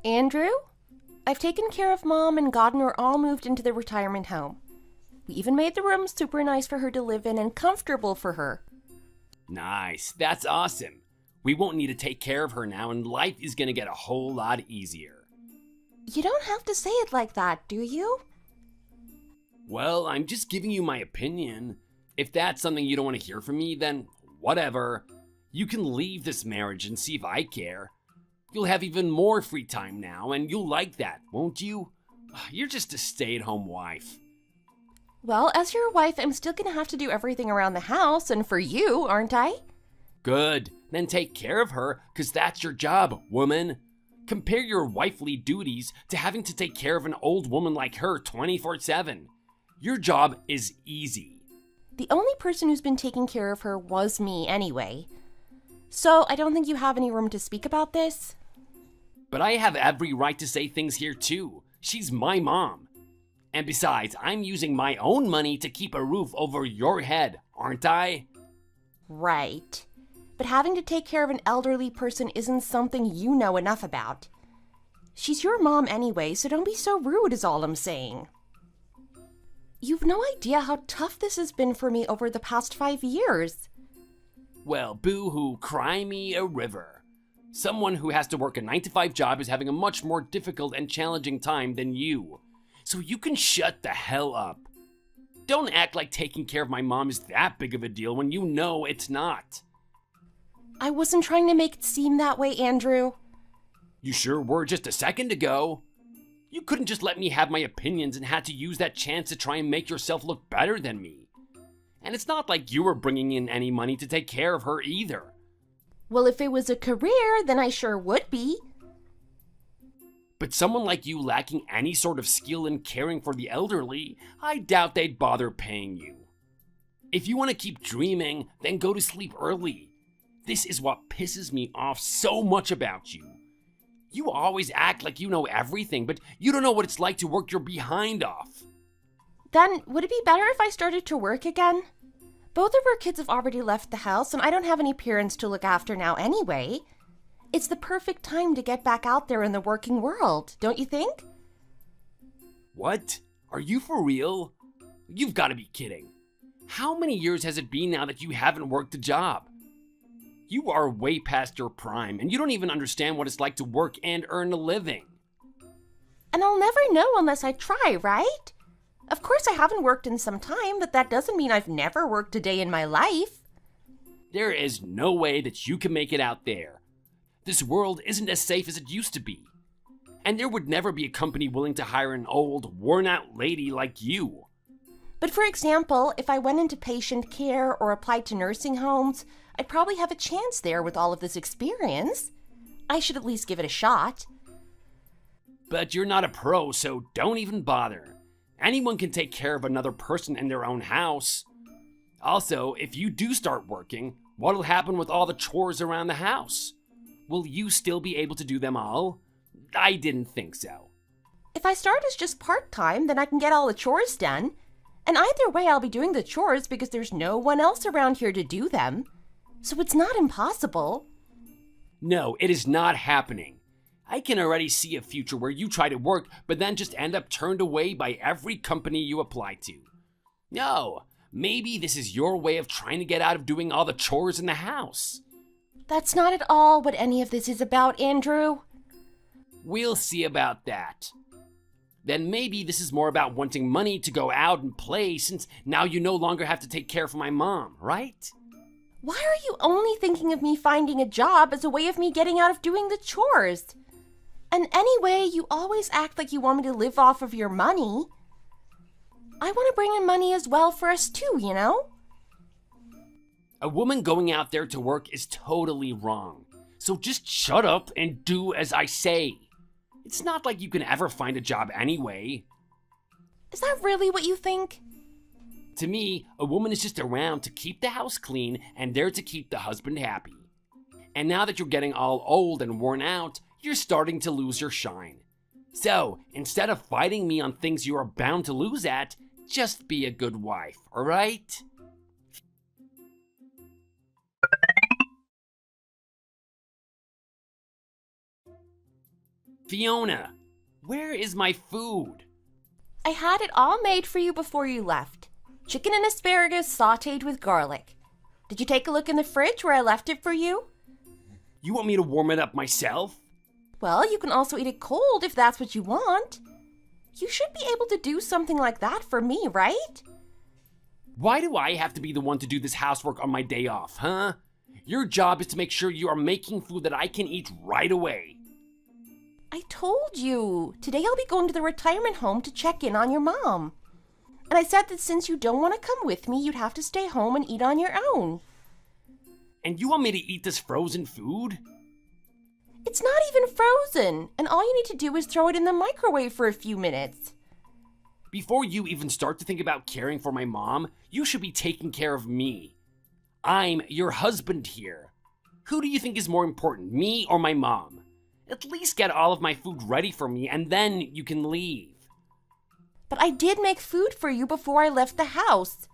Andrew, I've taken care of Mom and gotten her all moved into the retirement home. We even made the room super nice for her to live in and comfortable for her. Nice, that's awesome. We won't need to take care of her now, and life is gonna get a whole lot easier. You don't have to say it like that, do you? Well, I'm just giving you my opinion. If that's something you don't want to hear from me, then whatever. You can leave this marriage and see if I care. You'll have even more free time now, and you'll like that, won't you? You're just a stay-at-home wife. Well, as your wife, I'm still gonna have to do everything around the house, and for you, aren't I? Good, then take care of her, 'cause that's your job, woman. Compare your wifely duties to having to take care of an old woman like her 24/7. Your job is easy. The only person who's been taking care of her was me anyway. So I don't think you have any room to speak about this. But I have every right to say things here too. She's my mom. And besides, I'm using my own money to keep a roof over your head, aren't I? Right. But having to take care of an elderly person isn't something you know enough about. She's your mom anyway, so don't be so rude is all I'm saying. You've no idea how tough this has been for me over the past 5 years. Well, boo-hoo, cry me a river. Someone who has to work a 9-to-5 job is having a much more difficult and challenging time than you. So you can shut the hell up. Don't act like taking care of my mom is that big of a deal when you know it's not. I wasn't trying to make it seem that way, Andrew. You sure were just a second ago. You couldn't just let me have my opinions and had to use that chance to try and make yourself look better than me. And it's not like you were bringing in any money to take care of her either. Well, if it was a career, then I sure would be. But someone like you lacking any sort of skill in caring for the elderly, I doubt they'd bother paying you. If you want to keep dreaming, then go to sleep early. This is what pisses me off so much about you. You always act like you know everything, but you don't know what it's like to work your behind off. Then, would it be better if I started to work again? Both of our kids have already left the house, and I don't have any parents to look after now anyway. It's the perfect time to get back out there in the working world, don't you think? What? Are you for real? You've got to be kidding. How many years has it been now that you haven't worked a job? You are way past your prime, and you don't even understand what it's like to work and earn a living. And I'll never know unless I try, right? Of course I haven't worked in some time, but that doesn't mean I've never worked a day in my life. There is no way that you can make it out there. This world isn't as safe as it used to be. And there would never be a company willing to hire an old, worn-out lady like you. But for example, if I went into patient care or applied to nursing homes, I'd probably have a chance there with all of this experience. I should at least give it a shot. But you're not a pro, so don't even bother. Anyone can take care of another person in their own house. Also, if you do start working, what'll happen with all the chores around the house? Will you still be able to do them all? I didn't think so. If I start as just part-time, then I can get all the chores done. And either way, I'll be doing the chores because there's no one else around here to do them. So it's not impossible. No, it is not happening. I can already see a future where you try to work, but then just end up turned away by every company you apply to. No, maybe this is your way of trying to get out of doing all the chores in the house. That's not at all what any of this is about, Andrew. We'll see about that. Then maybe this is more about wanting money to go out and play since now you no longer have to take care of my mom, right? Why are you only thinking of me finding a job as a way of me getting out of doing the chores? And anyway, you always act like you want me to live off of your money. I want to bring in money as well for us too, you know? A woman going out there to work is totally wrong. So just shut up and do as I say. It's not like you can ever find a job anyway. Is that really what you think? To me, a woman is just around to keep the house clean and there to keep the husband happy. And now that you're getting all old and worn out, you're starting to lose your shine. So, instead of fighting me on things you are bound to lose at, just be a good wife, alright? Fiona, where is my food? I had it all made for you before you left. Chicken and asparagus sautéed with garlic. Did you take a look in the fridge where I left it for you? You want me to warm it up myself? Well, you can also eat it cold if that's what you want. You should be able to do something like that for me, right? Why do I have to be the one to do this housework on my day off, huh? Your job is to make sure you are making food that I can eat right away. I told you. Today I'll be going to the retirement home to check in on your mom. And I said that since you don't want to come with me, you'd have to stay home and eat on your own. And you want me to eat this frozen food? It's not even frozen, and all you need to do is throw it in the microwave for a few minutes. Before you even start to think about caring for my mom, you should be taking care of me. I'm your husband here. Who do you think is more important, me or my mom? At least get all of my food ready for me and then you can leave. But I did make food for you before I left the house.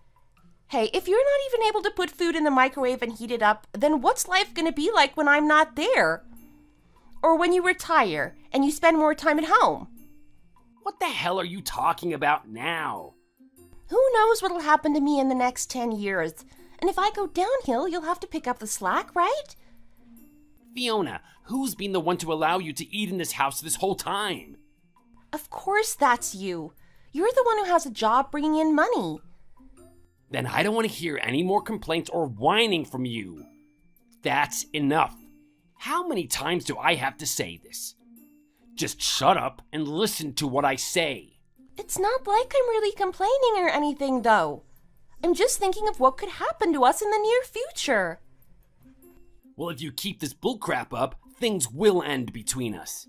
Hey, if you're not even able to put food in the microwave and heat it up, then what's life going to be like when I'm not there? Or when you retire and you spend more time at home? What the hell are you talking about now? Who knows what'll happen to me in the next 10 years? And if I go downhill, you'll have to pick up the slack, right? Fiona, who's been the one to allow you to eat in this house this whole time? Of course that's you. You're the one who has a job bringing in money. Then I don't want to hear any more complaints or whining from you. That's enough. How many times do I have to say this? Just shut up and listen to what I say. It's not like I'm really complaining or anything, though. I'm just thinking of what could happen to us in the near future. Well, if you keep this bullcrap up, things will end between us.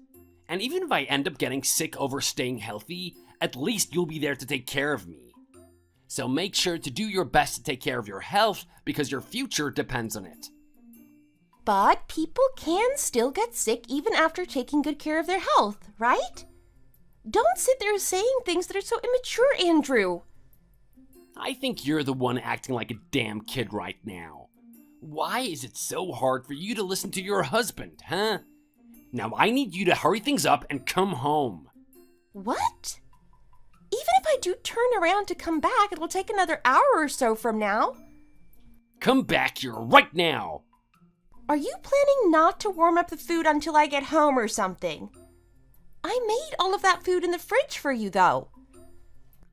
And even if I end up getting sick over staying healthy, at least you'll be there to take care of me. So make sure to do your best to take care of your health because your future depends on it. But people can still get sick even after taking good care of their health, right? Don't sit there saying things that are so immature, Andrew. I think you're the one acting like a damn kid right now. Why is it so hard for you to listen to your husband, huh? Now I need you to hurry things up and come home. What? Even if I do turn around to come back, it will take another hour or so from now. Come back here right now. Are you planning not to warm up the food until I get home or something? I made all of that food in the fridge for you, though.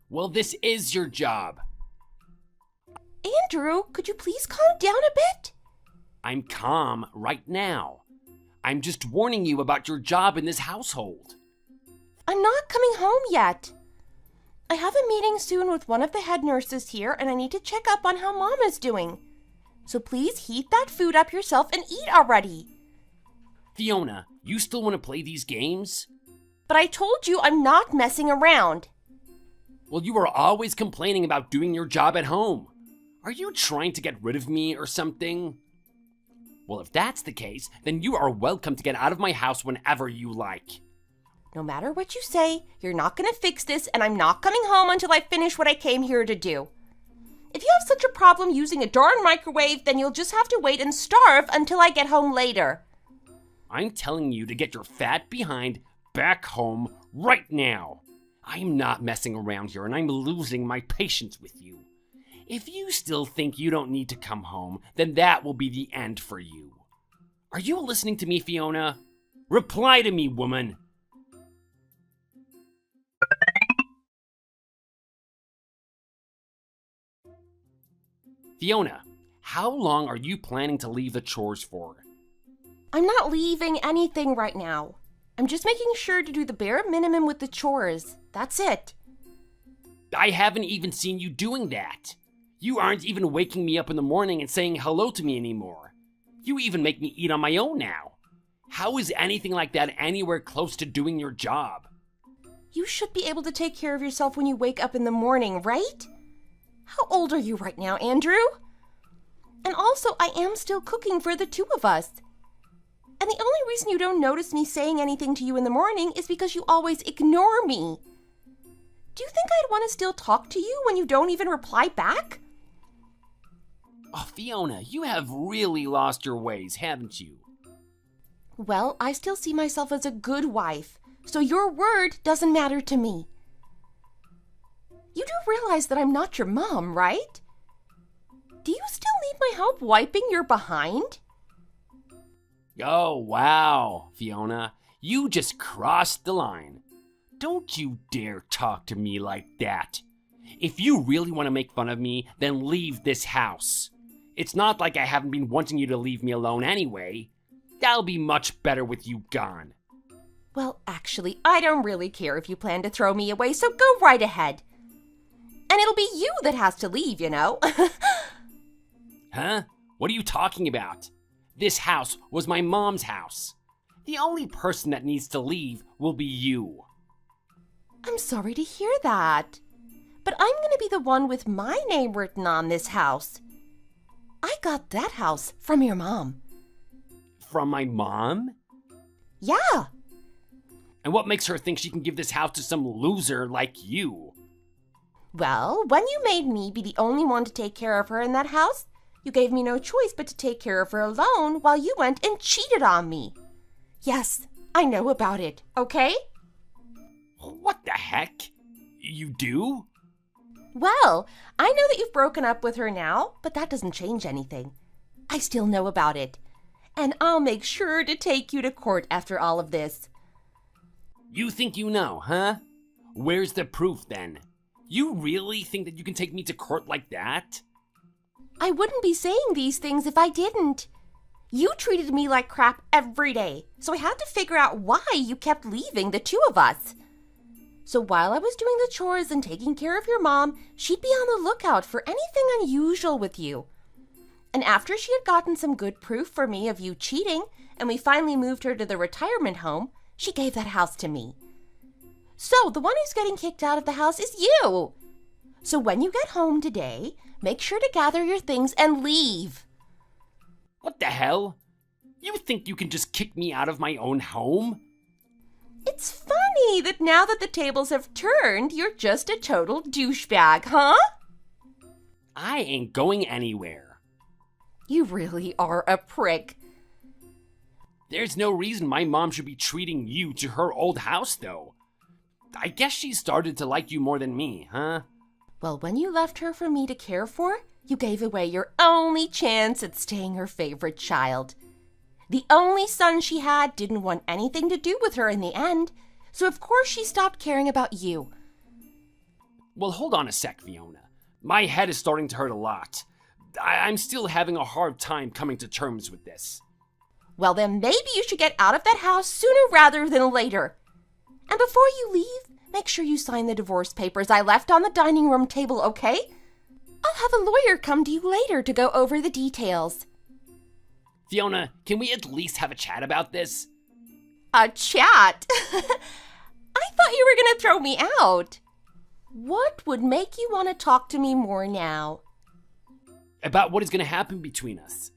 Well, this is your job. Andrew, could you please calm down a bit? I'm calm right now. I'm just warning you about your job in this household. I'm not coming home yet. I have a meeting soon with one of the head nurses here, and I need to check up on how Mom is doing. So please heat that food up yourself and eat already. Fiona, you still want to play these games? But I told you I'm not messing around. Well, you are always complaining about doing your job at home. Are you trying to get rid of me or something? Well, if that's the case, then you are welcome to get out of my house whenever you like. No matter what you say, you're not going to fix this, and I'm not coming home until I finish what I came here to do. If you have such a problem using a darn microwave, then you'll just have to wait and starve until I get home later. I'm telling you to get your fat behind back home right now. I'm not messing around here, and I'm losing my patience with you. If you still think you don't need to come home, then that will be the end for you. Are you listening to me, Fiona? Reply to me, woman. Fiona, how long are you planning to leave the chores for? I'm not leaving anything right now. I'm just making sure to do the bare minimum with the chores. That's it. I haven't even seen you doing that. You aren't even waking me up in the morning and saying hello to me anymore. You even make me eat on my own now. How is anything like that anywhere close to doing your job? You should be able to take care of yourself when you wake up in the morning, right? How old are you right now, Andrew? And also, I am still cooking for the two of us. And the only reason you don't notice me saying anything to you in the morning is because you always ignore me. Do you think I'd want to still talk to you when you don't even reply back? Oh, Fiona, you have really lost your ways, haven't you? Well, I still see myself as a good wife, so your word doesn't matter to me. You do realize that I'm not your mom, right? Do you still need my help wiping your behind? Oh, wow, Fiona. You just crossed the line. Don't you dare talk to me like that. If you really want to make fun of me, then leave this house. It's not like I haven't been wanting you to leave me alone anyway. That'll be much better with you gone. Well, actually, I don't really care if you plan to throw me away, so go right ahead. And it'll be you that has to leave, you know. Huh? What are you talking about? This house was my mom's house. The only person that needs to leave will be you. I'm sorry to hear that. But I'm going to be the one with my name written on this house. I got that house from your mom. From my mom? Yeah. And what makes her think she can give this house to some loser like you? Well, when you made me be the only one to take care of her in that house, you gave me no choice but to take care of her alone while you went and cheated on me. Yes, I know about it, okay? What the heck? You do? Well, I know that you've broken up with her now, but that doesn't change anything. I still know about it. And I'll make sure to take you to court after all of this. You think you know, huh? Where's the proof then? You really think that you can take me to court like that? I wouldn't be saying these things if I didn't. You treated me like crap every day, so I had to figure out why you kept leaving the two of us. So while I was doing the chores and taking care of your mom, she'd be on the lookout for anything unusual with you. And after she had gotten some good proof for me of you cheating, and we finally moved her to the retirement home, she gave that house to me. So the one who's getting kicked out of the house is you. So when you get home today, make sure to gather your things and leave. What the hell? You think you can just kick me out of my own home? It's funny that now that the tables have turned, you're just a total douchebag, huh? I ain't going anywhere. You really are a prick. There's no reason my mom should be treating you to her old house, though. I guess she started to like you more than me, huh? Well, when you left her for me to care for, you gave away your only chance at staying her favorite child. The only son she had didn't want anything to do with her in the end, so of course she stopped caring about you. Well, hold on a sec, Fiona. My head is starting to hurt a lot. I'm still having a hard time coming to terms with this. Well, then maybe you should get out of that house sooner rather than later. And before you leave, make sure you sign the divorce papers I left on the dining room table, okay? I'll have a lawyer come to you later to go over the details. Fiona, can we at least have a chat about this? A chat? I thought you were going to throw me out. What would make you want to talk to me more now? About what is going to happen between us.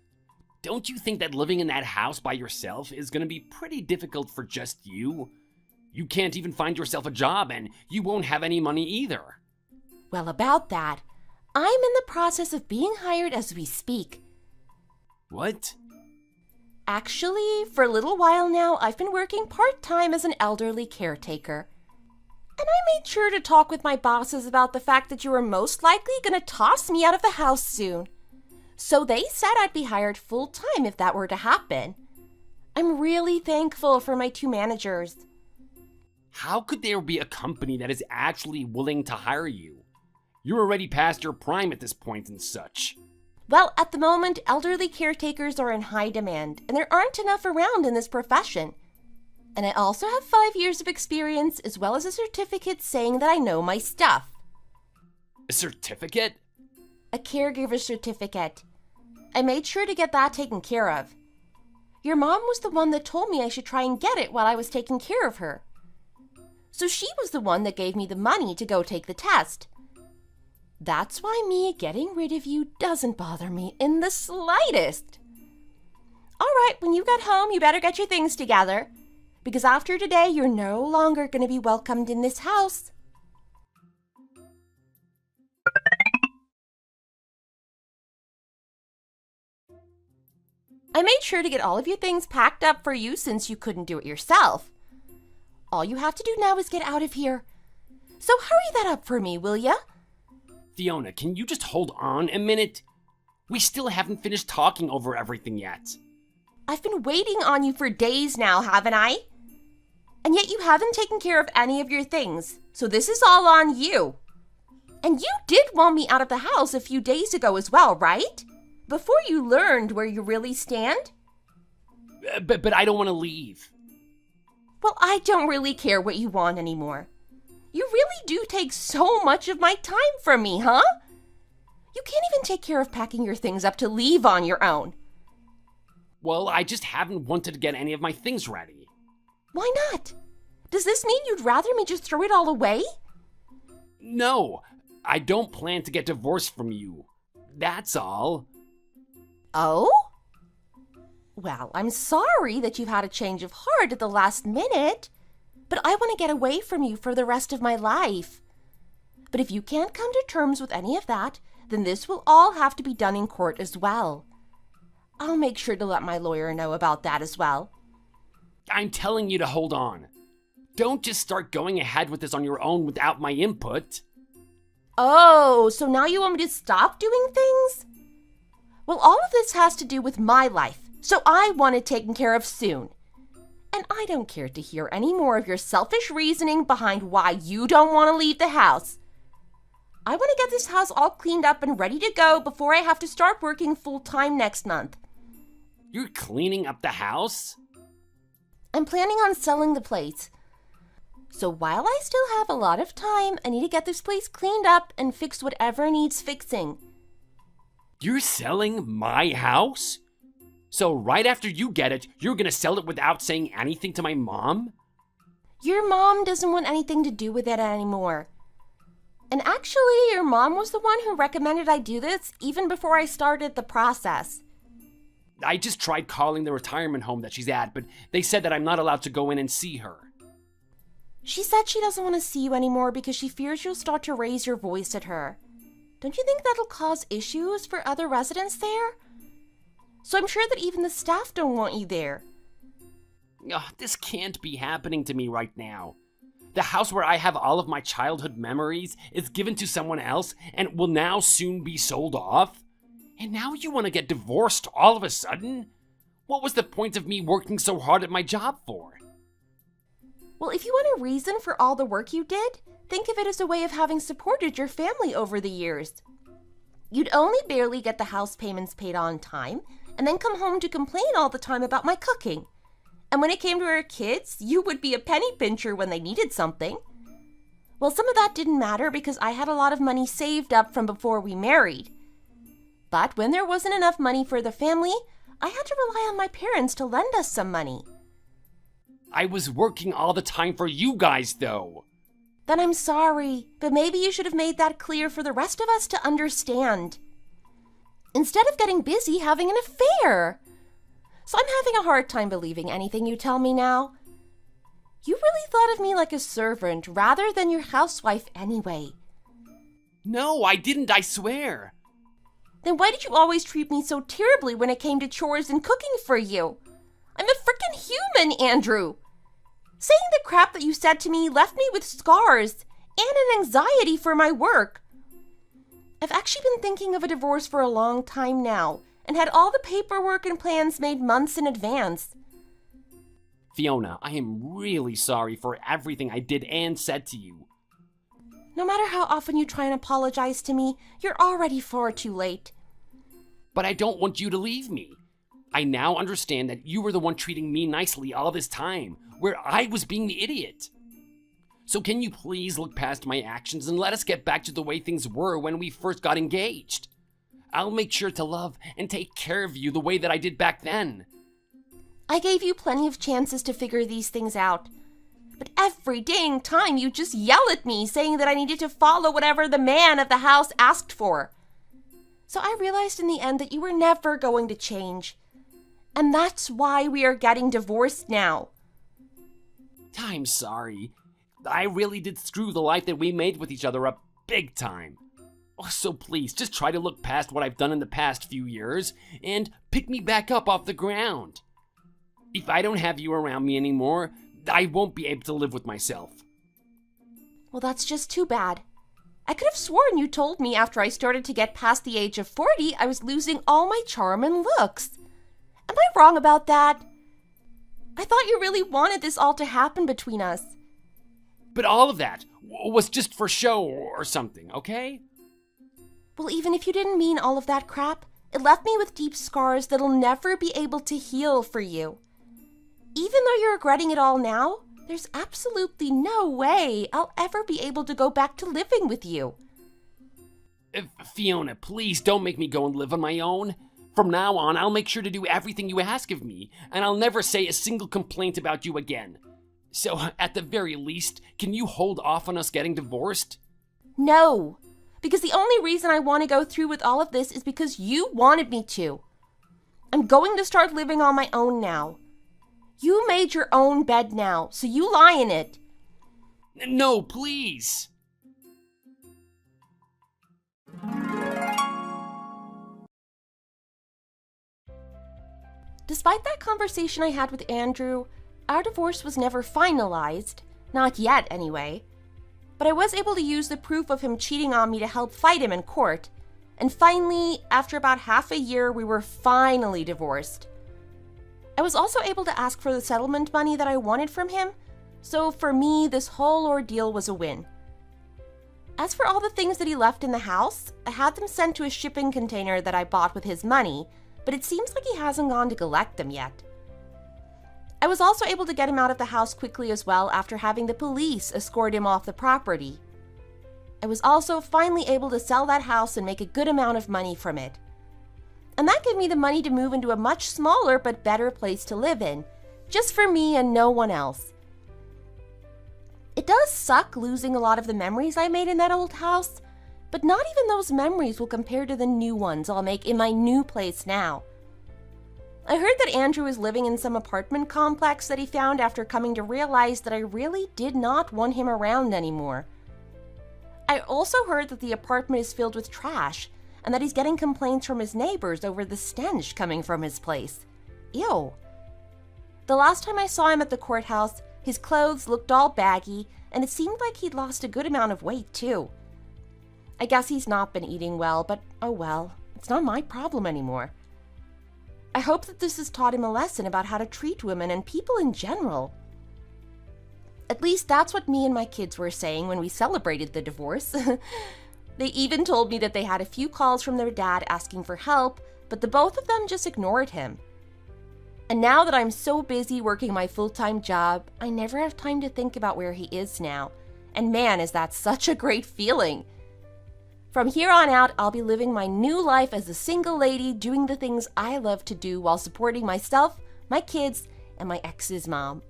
Don't you think that living in that house by yourself is going to be pretty difficult for just you? You can't even find yourself a job, and you won't have any money either. Well, about that, I'm in the process of being hired as we speak. What? Actually, for a little while now, I've been working part-time as an elderly caretaker. And I made sure to talk with my bosses about the fact that you were most likely going to toss me out of the house soon. So they said I'd be hired full-time if that were to happen. I'm really thankful for my two managers. How could there be a company that is actually willing to hire you? You're already past your prime at this point and such. Well, at the moment, elderly caretakers are in high demand, and there aren't enough around in this profession. And I also have 5 years of experience, as well as a certificate saying that I know my stuff. A certificate? A caregiver certificate. I made sure to get that taken care of. Your mom was the one that told me I should try and get it while I was taking care of her. So she was the one that gave me the money to go take the test. That's why me getting rid of you doesn't bother me in the slightest. All right, when you get home, you better get your things together. Because after today, you're no longer going to be welcomed in this house. I made sure to get all of your things packed up for you since you couldn't do it yourself. All you have to do now is get out of here. So hurry that up for me, will ya? Fiona, can you just hold on a minute? We still haven't finished talking over everything yet. I've been waiting on you for days now, haven't I? And yet you haven't taken care of any of your things, so this is all on you. And you did want me out of the house a few days ago as well, right? Before you learned where you really stand? But I don't want to leave. Well, I don't really care what you want anymore. You really do take so much of my time from me, huh? You can't even take care of packing your things up to leave on your own. Well, I just haven't wanted to get any of my things ready. Why not? Does this mean you'd rather me just throw it all away? No, I don't plan to get divorced from you. That's all. Oh? Well, I'm sorry that you've had a change of heart at the last minute, but I want to get away from you for the rest of my life. But if you can't come to terms with any of that, then this will all have to be done in court as well. I'll make sure to let my lawyer know about that as well. I'm telling you to hold on. Don't just start going ahead with this on your own without my input. Oh, so now you want me to stop doing things? Well, all of this has to do with my life, so I want it taken care of soon. And I don't care to hear any more of your selfish reasoning behind why you don't want to leave the house. I want to get this house all cleaned up and ready to go before I have to start working full-time next month. You're cleaning up the house? I'm planning on selling the place. So while I still have a lot of time, I need to get this place cleaned up and fix whatever needs fixing. You're selling my house? So right after you get it, you're gonna sell it without saying anything to my mom? Your mom doesn't want anything to do with it anymore. And actually, your mom was the one who recommended I do this even before I started the process. I just tried calling the retirement home that she's at, but they said that I'm not allowed to go in and see her. She said she doesn't want to see you anymore because she fears you'll start to raise your voice at her. Don't you think that'll cause issues for other residents there? So I'm sure that even the staff don't want you there. Ugh, this can't be happening to me right now. The house where I have all of my childhood memories is given to someone else and will now soon be sold off? And now you want to get divorced all of a sudden? What was the point of me working so hard at my job for? Well, if you want a reason for all the work you did, think of it as a way of having supported your family over the years. You'd only barely get the house payments paid on time, and then come home to complain all the time about my cooking. And when it came to our kids, you would be a penny pincher when they needed something. Well, some of that didn't matter because I had a lot of money saved up from before we married. But when there wasn't enough money for the family, I had to rely on my parents to lend us some money. I was working all the time for you guys, though. Then I'm sorry, but maybe you should have made that clear for the rest of us to understand. Instead of getting busy having an affair. So I'm having a hard time believing anything you tell me now. You really thought of me like a servant rather than your housewife anyway. No, I didn't, I swear. Then why did you always treat me so terribly when it came to chores and cooking for you? I'm a freaking human, Andrew. Saying the crap that you said to me left me with scars and an anxiety for my work. I've actually been thinking of a divorce for a long time now and had all the paperwork and plans made months in advance. Fiona, I am really sorry for everything I did and said to you. No matter how often you try and apologize to me, you're already far too late. But I don't want you to leave me. I now understand that you were the one treating me nicely all this time, where I was being the idiot. So can you please look past my actions and let us get back to the way things were when we first got engaged? I'll make sure to love and take care of you the way that I did back then. I gave you plenty of chances to figure these things out. But every dang time you just yell at me saying that I needed to follow whatever the man of the house asked for. So I realized in the end that you were never going to change. And that's why we are getting divorced now. I'm sorry. I really did screw the life that we made with each other up big time. So please, just try to look past what I've done in the past few years and pick me back up off the ground. If I don't have you around me anymore, I won't be able to live with myself. Well, that's just too bad. I could have sworn you told me after I started to get past the age of 40, I was losing all my charm and looks. Am I wrong about that? I thought you really wanted this all to happen between us. But all of that was just for show or something, okay? Well, even if you didn't mean all of that crap, it left me with deep scars that'll never be able to heal for you. Even though you're regretting it all now, there's absolutely no way I'll ever be able to go back to living with you. Fiona, please don't make me go and live on my own. From now on, I'll make sure to do everything you ask of me, and I'll never say a single complaint about you again. So, at the very least, can you hold off on us getting divorced? No, because the only reason I want to go through with all of this is because you wanted me to. I'm going to start living on my own now. You made your own bed now, so you lie in it. No, please. Despite that conversation I had with Andrew, our divorce was never finalized. Not yet, anyway. But I was able to use the proof of him cheating on me to help fight him in court. And finally, after about half a year, we were finally divorced. I was also able to ask for the settlement money that I wanted from him, so for me, this whole ordeal was a win. As for all the things that he left in the house, I had them sent to a shipping container that I bought with his money, but it seems like he hasn't gone to collect them yet. I was also able to get him out of the house quickly as well after having the police escort him off the property. I was also finally able to sell that house and make a good amount of money from it. And that gave me the money to move into a much smaller but better place to live in, just for me and no one else. It does suck losing a lot of the memories I made in that old house, but not even those memories will compare to the new ones I'll make in my new place now. I heard that Andrew is living in some apartment complex that he found after coming to realize that I really did not want him around anymore. I also heard that the apartment is filled with trash and that he's getting complaints from his neighbors over the stench coming from his place. Ew. The last time I saw him at the courthouse, his clothes looked all baggy and it seemed like he'd lost a good amount of weight too. I guess he's not been eating well, but oh well, it's not my problem anymore. I hope that this has taught him a lesson about how to treat women and people in general. At least that's what me and my kids were saying when we celebrated the divorce. They even told me that they had a few calls from their dad asking for help, but the both of them just ignored him. And now that I'm so busy working my full-time job, I never have time to think about where he is now. And man, is that such a great feeling. From here on out, I'll be living my new life as a single lady, doing the things I love to do while supporting myself, my kids, and my ex's mom.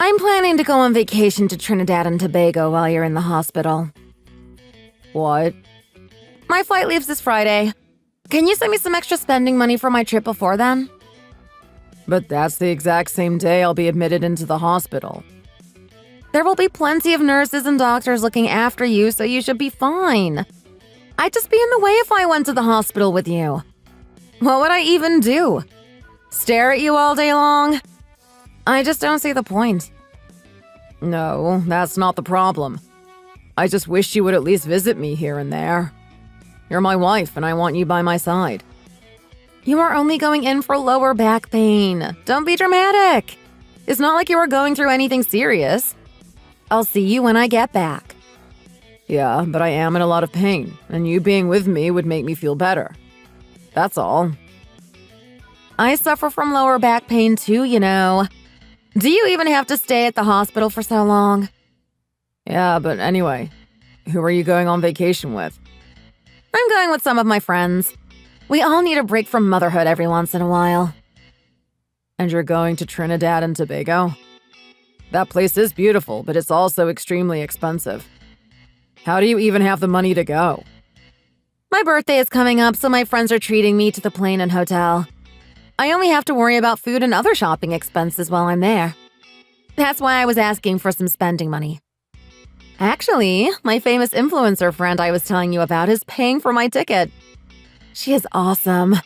I'm planning to go on vacation to Trinidad and Tobago while you're in the hospital. What? My flight leaves this Friday. Can you send me some extra spending money for my trip before then? But that's the exact same day I'll be admitted into the hospital. There will be plenty of nurses and doctors looking after you, so you should be fine. I'd just be in the way if I went to the hospital with you. What would I even do? Stare at you all day long? I just don't see the point. No, that's not the problem. I just wish you would at least visit me here and there. You're my wife, and I want you by my side. You are only going in for lower back pain. Don't be dramatic. It's not like you are going through anything serious. I'll see you when I get back. Yeah, but I am in a lot of pain, and you being with me would make me feel better. That's all. I suffer from lower back pain too, you know. Do you even have to stay at the hospital for so long? Yeah, but anyway, who are you going on vacation with? I'm going with some of my friends. We all need a break from motherhood every once in a while. And you're going to Trinidad and Tobago? That place is beautiful, but it's also extremely expensive. How do you even have the money to go? My birthday is coming up, so my friends are treating me to the plane and hotel. I only have to worry about food and other shopping expenses while I'm there. That's why I was asking for some spending money. Actually, my famous influencer friend I was telling you about is paying for my ticket. She is awesome.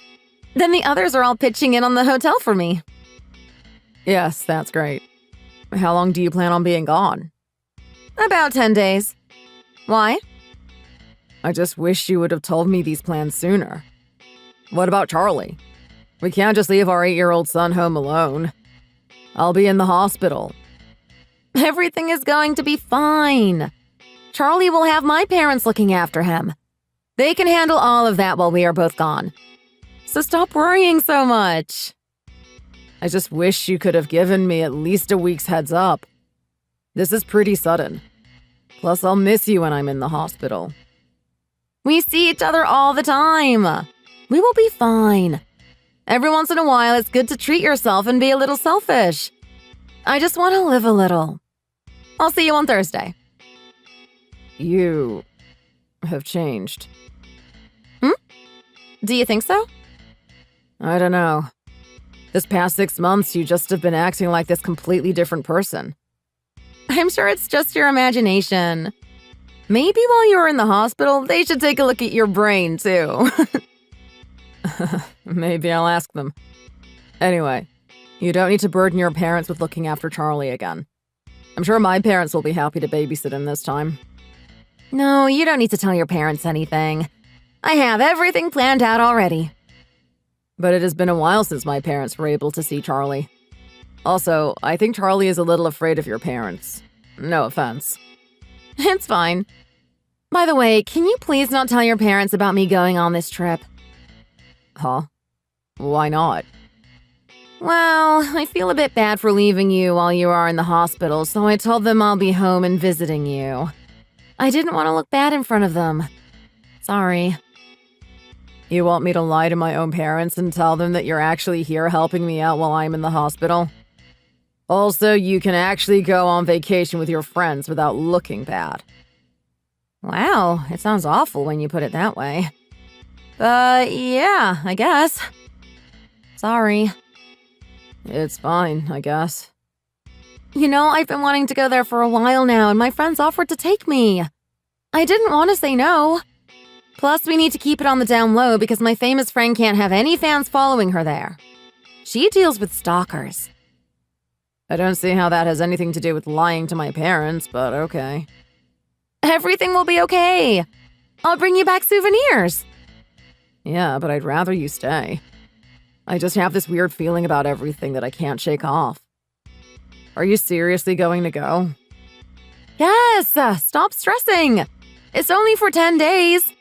Then the others are all pitching in on the hotel for me. Yes, that's great. How long do you plan on being gone? About 10 days. Why? I just wish you would have told me these plans sooner. What about Charlie? We can't just leave our 8-year-old son home alone. I'll be in the hospital. Everything is going to be fine. Charlie will have my parents looking after him. They can handle all of that while we are both gone. So stop worrying so much. I just wish you could have given me at least a week's heads up. This is pretty sudden. Plus, I'll miss you when I'm in the hospital. We see each other all the time. We will be fine. Every once in a while, it's good to treat yourself and be a little selfish. I just want to live a little. I'll see you on Thursday. You have changed. Do you think so? I don't know. This past 6 months, you just have been acting like this completely different person. I'm sure it's just your imagination. Maybe while you were in the hospital, they should take a look at your brain, too. Maybe I'll ask them. Anyway, you don't need to burden your parents with looking after Charlie again. I'm sure my parents will be happy to babysit him this time. No, you don't need to tell your parents anything. I have everything planned out already. But it has been a while since my parents were able to see Charlie. Also, I think Charlie is a little afraid of your parents. No offense. It's fine. By the way, can you please not tell your parents about me going on this trip? Huh? Why not? Well, I feel a bit bad for leaving you while you are in the hospital, so I told them I'll be home and visiting you. I didn't want to look bad in front of them. Sorry. You want me to lie to my own parents and tell them that you're actually here helping me out while I'm in the hospital? Also, you can actually go on vacation with your friends without looking bad. Wow, it sounds awful when you put it that way. But yeah, I guess. Sorry. It's fine, I guess. You know, I've been wanting to go there for a while now, and my friends offered to take me. I didn't want to say no. Plus, we need to keep it on the down low because my famous friend can't have any fans following her there. She deals with stalkers. I don't see how that has anything to do with lying to my parents, but okay. Everything will be okay. I'll bring you back souvenirs. Yeah, but I'd rather you stay. I just have this weird feeling about everything that I can't shake off. Are you seriously going to go? Yes, stop stressing. It's only for 10 days.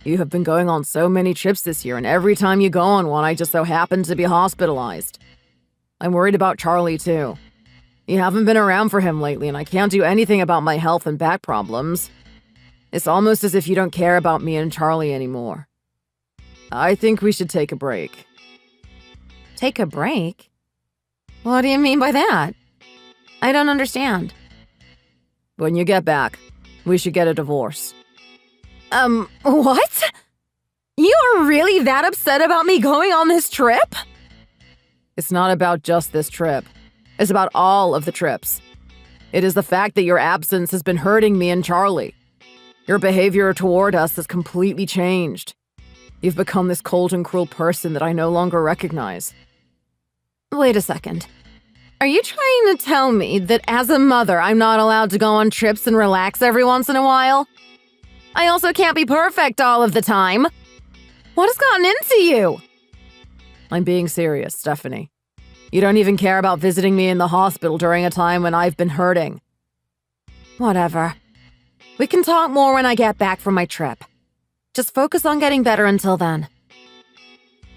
You have been going on so many trips this year, and every time you go on one, I just so happen to be hospitalized. I'm worried about Charlie, too. You haven't been around for him lately, and I can't do anything about my health and back problems. It's almost as if you don't care about me and Charlie anymore. I think we should take a break. Take a break? What do you mean by that? I don't understand. When you get back, we should get a divorce. What? You are really that upset about me going on this trip? It's not about just this trip. It's about all of the trips. It is the fact that your absence has been hurting me and Charlie. Your behavior toward us has completely changed. You've become this cold and cruel person that I no longer recognize. Wait a second. Are you trying to tell me that as a mother, I'm not allowed to go on trips and relax every once in a while? I also can't be perfect all of the time. What has gotten into you? I'm being serious, Stephanie. You don't even care about visiting me in the hospital during a time when I've been hurting. Whatever. We can talk more when I get back from my trip. Just focus on getting better until then.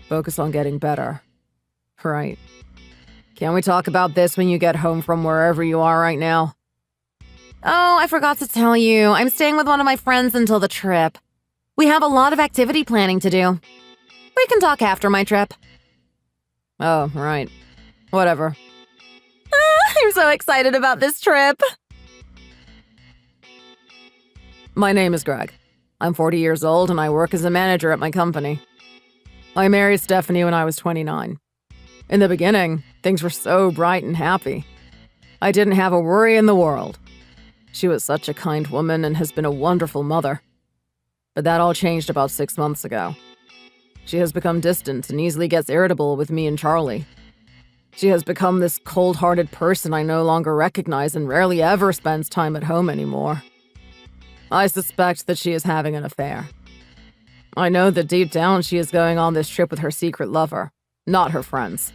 Focus on getting better. Right. Can we talk about this when you get home from wherever you are right now? Oh, I forgot to tell you. I'm staying with one of my friends until the trip. We have a lot of activity planning to do. We can talk after my trip. Oh, right. Whatever. I'm so excited about this trip. My name is Greg. I'm 40 years old and I work as a manager at my company. I married Stephanie when I was 29. In the beginning, things were so bright and happy. I didn't have a worry in the world. She was such a kind woman and has been a wonderful mother. But that all changed about 6 months ago. She has become distant and easily gets irritable with me and Charlie. She has become this cold-hearted person I no longer recognize and rarely ever spends time at home anymore. I suspect that she is having an affair. I know that deep down she is going on this trip with her secret lover, not her friends.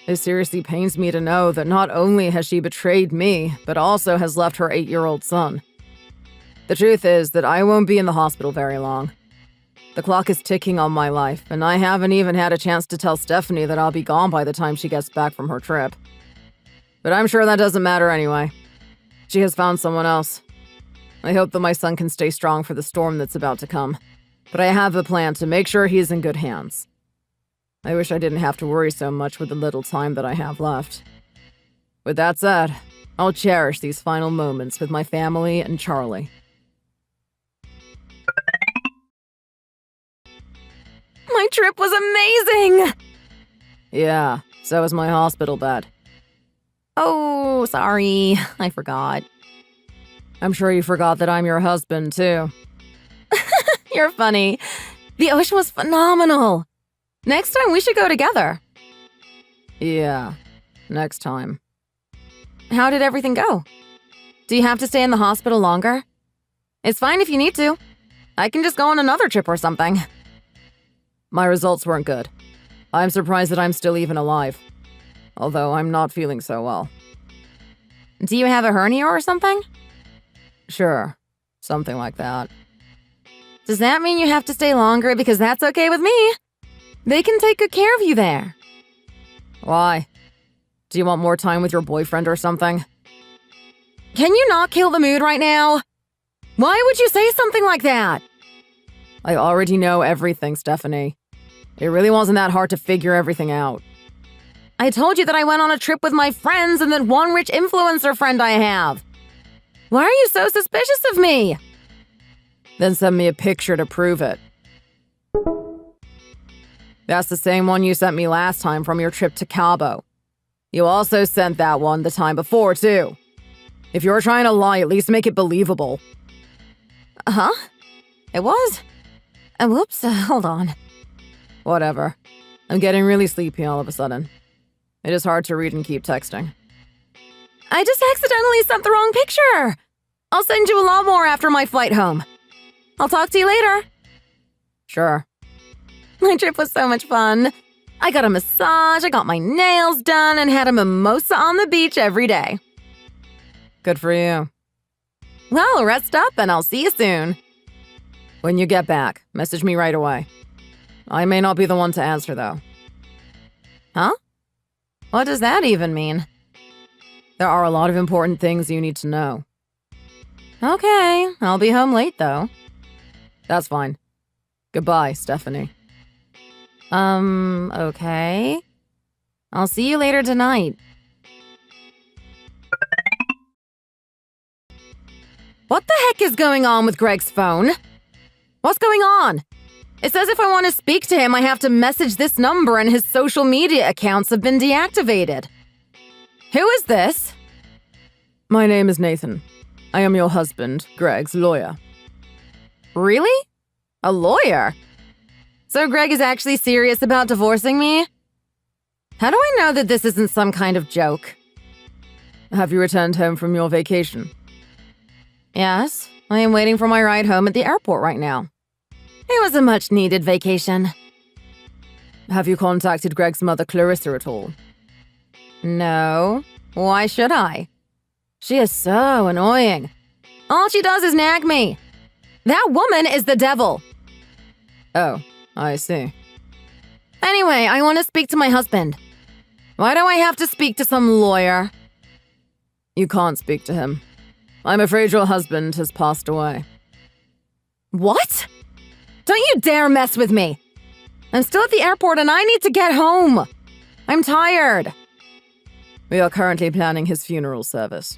It seriously pains me to know that not only has she betrayed me, but also has left her 8-year-old son. The truth is that I won't be in the hospital very long. The clock is ticking on my life, and I haven't even had a chance to tell Stephanie that I'll be gone by the time she gets back from her trip. But I'm sure that doesn't matter anyway. She has found someone else. I hope that my son can stay strong for the storm that's about to come. But I have a plan to make sure he's in good hands. I wish I didn't have to worry so much with the little time that I have left. With that said, I'll cherish these final moments with my family and Charlie. My trip was amazing! Yeah, so was my hospital bed. Oh, sorry. I forgot. I'm sure you forgot that I'm your husband, too. You're funny. The ocean was phenomenal. Next time we should go together. Yeah, next time. How did everything go? Do you have to stay in the hospital longer? It's fine if you need to. I can just go on another trip or something. My results weren't good. I'm surprised that I'm still even alive. Although I'm not feeling so well. Do you have a hernia or something? Sure, something like that. Does that mean you have to stay longer? Because that's okay with me. They can take good care of you there. Why? Do you want more time with your boyfriend or something? Can you not kill the mood right now? Why would you say something like that? I already know everything, Stephanie. It really wasn't that hard to figure everything out. I told you that I went on a trip with my friends and that one rich influencer friend I have. Why are you so suspicious of me? Then send me a picture to prove it. That's the same one you sent me last time from your trip to Cabo. You also sent that one the time before, too. If you're trying to lie, at least make it believable. Huh? It was? Whoops, hold on. Whatever. I'm getting really sleepy all of a sudden. It is hard to read and keep texting. I just accidentally sent the wrong picture. I'll send you a lot more after my flight home. I'll talk to you later. Sure. My trip was so much fun. I got a massage, I got my nails done, and had a mimosa on the beach every day. Good for you. Well, rest up and I'll see you soon. When you get back, message me right away. I may not be the one to answer, though. Huh? What does that even mean? There are a lot of important things you need to know. Okay, I'll be home late, though. That's fine. Goodbye, Stephanie. Okay. I'll see you later tonight. What the heck is going on with Greg's phone? What's going on? It says if I want to speak to him, I have to message this number and his social media accounts have been deactivated. Who is this? My name is Nathan. I am your husband, Greg's lawyer. Really? A lawyer? So Greg is actually serious about divorcing me? How do I know that this isn't some kind of joke? Have you returned home from your vacation? Yes, I am waiting for my ride home at the airport right now. It was a much-needed vacation. Have you contacted Greg's mother, Clarissa, at all? No. Why should I? She is so annoying. All she does is nag me. That woman is the devil. Oh, I see. Anyway, I want to speak to my husband. Why do I have to speak to some lawyer? You can't speak to him. I'm afraid your husband has passed away. What? Don't you dare mess with me. I'm still at the airport and I need to get home. I'm tired. We are currently planning his funeral service.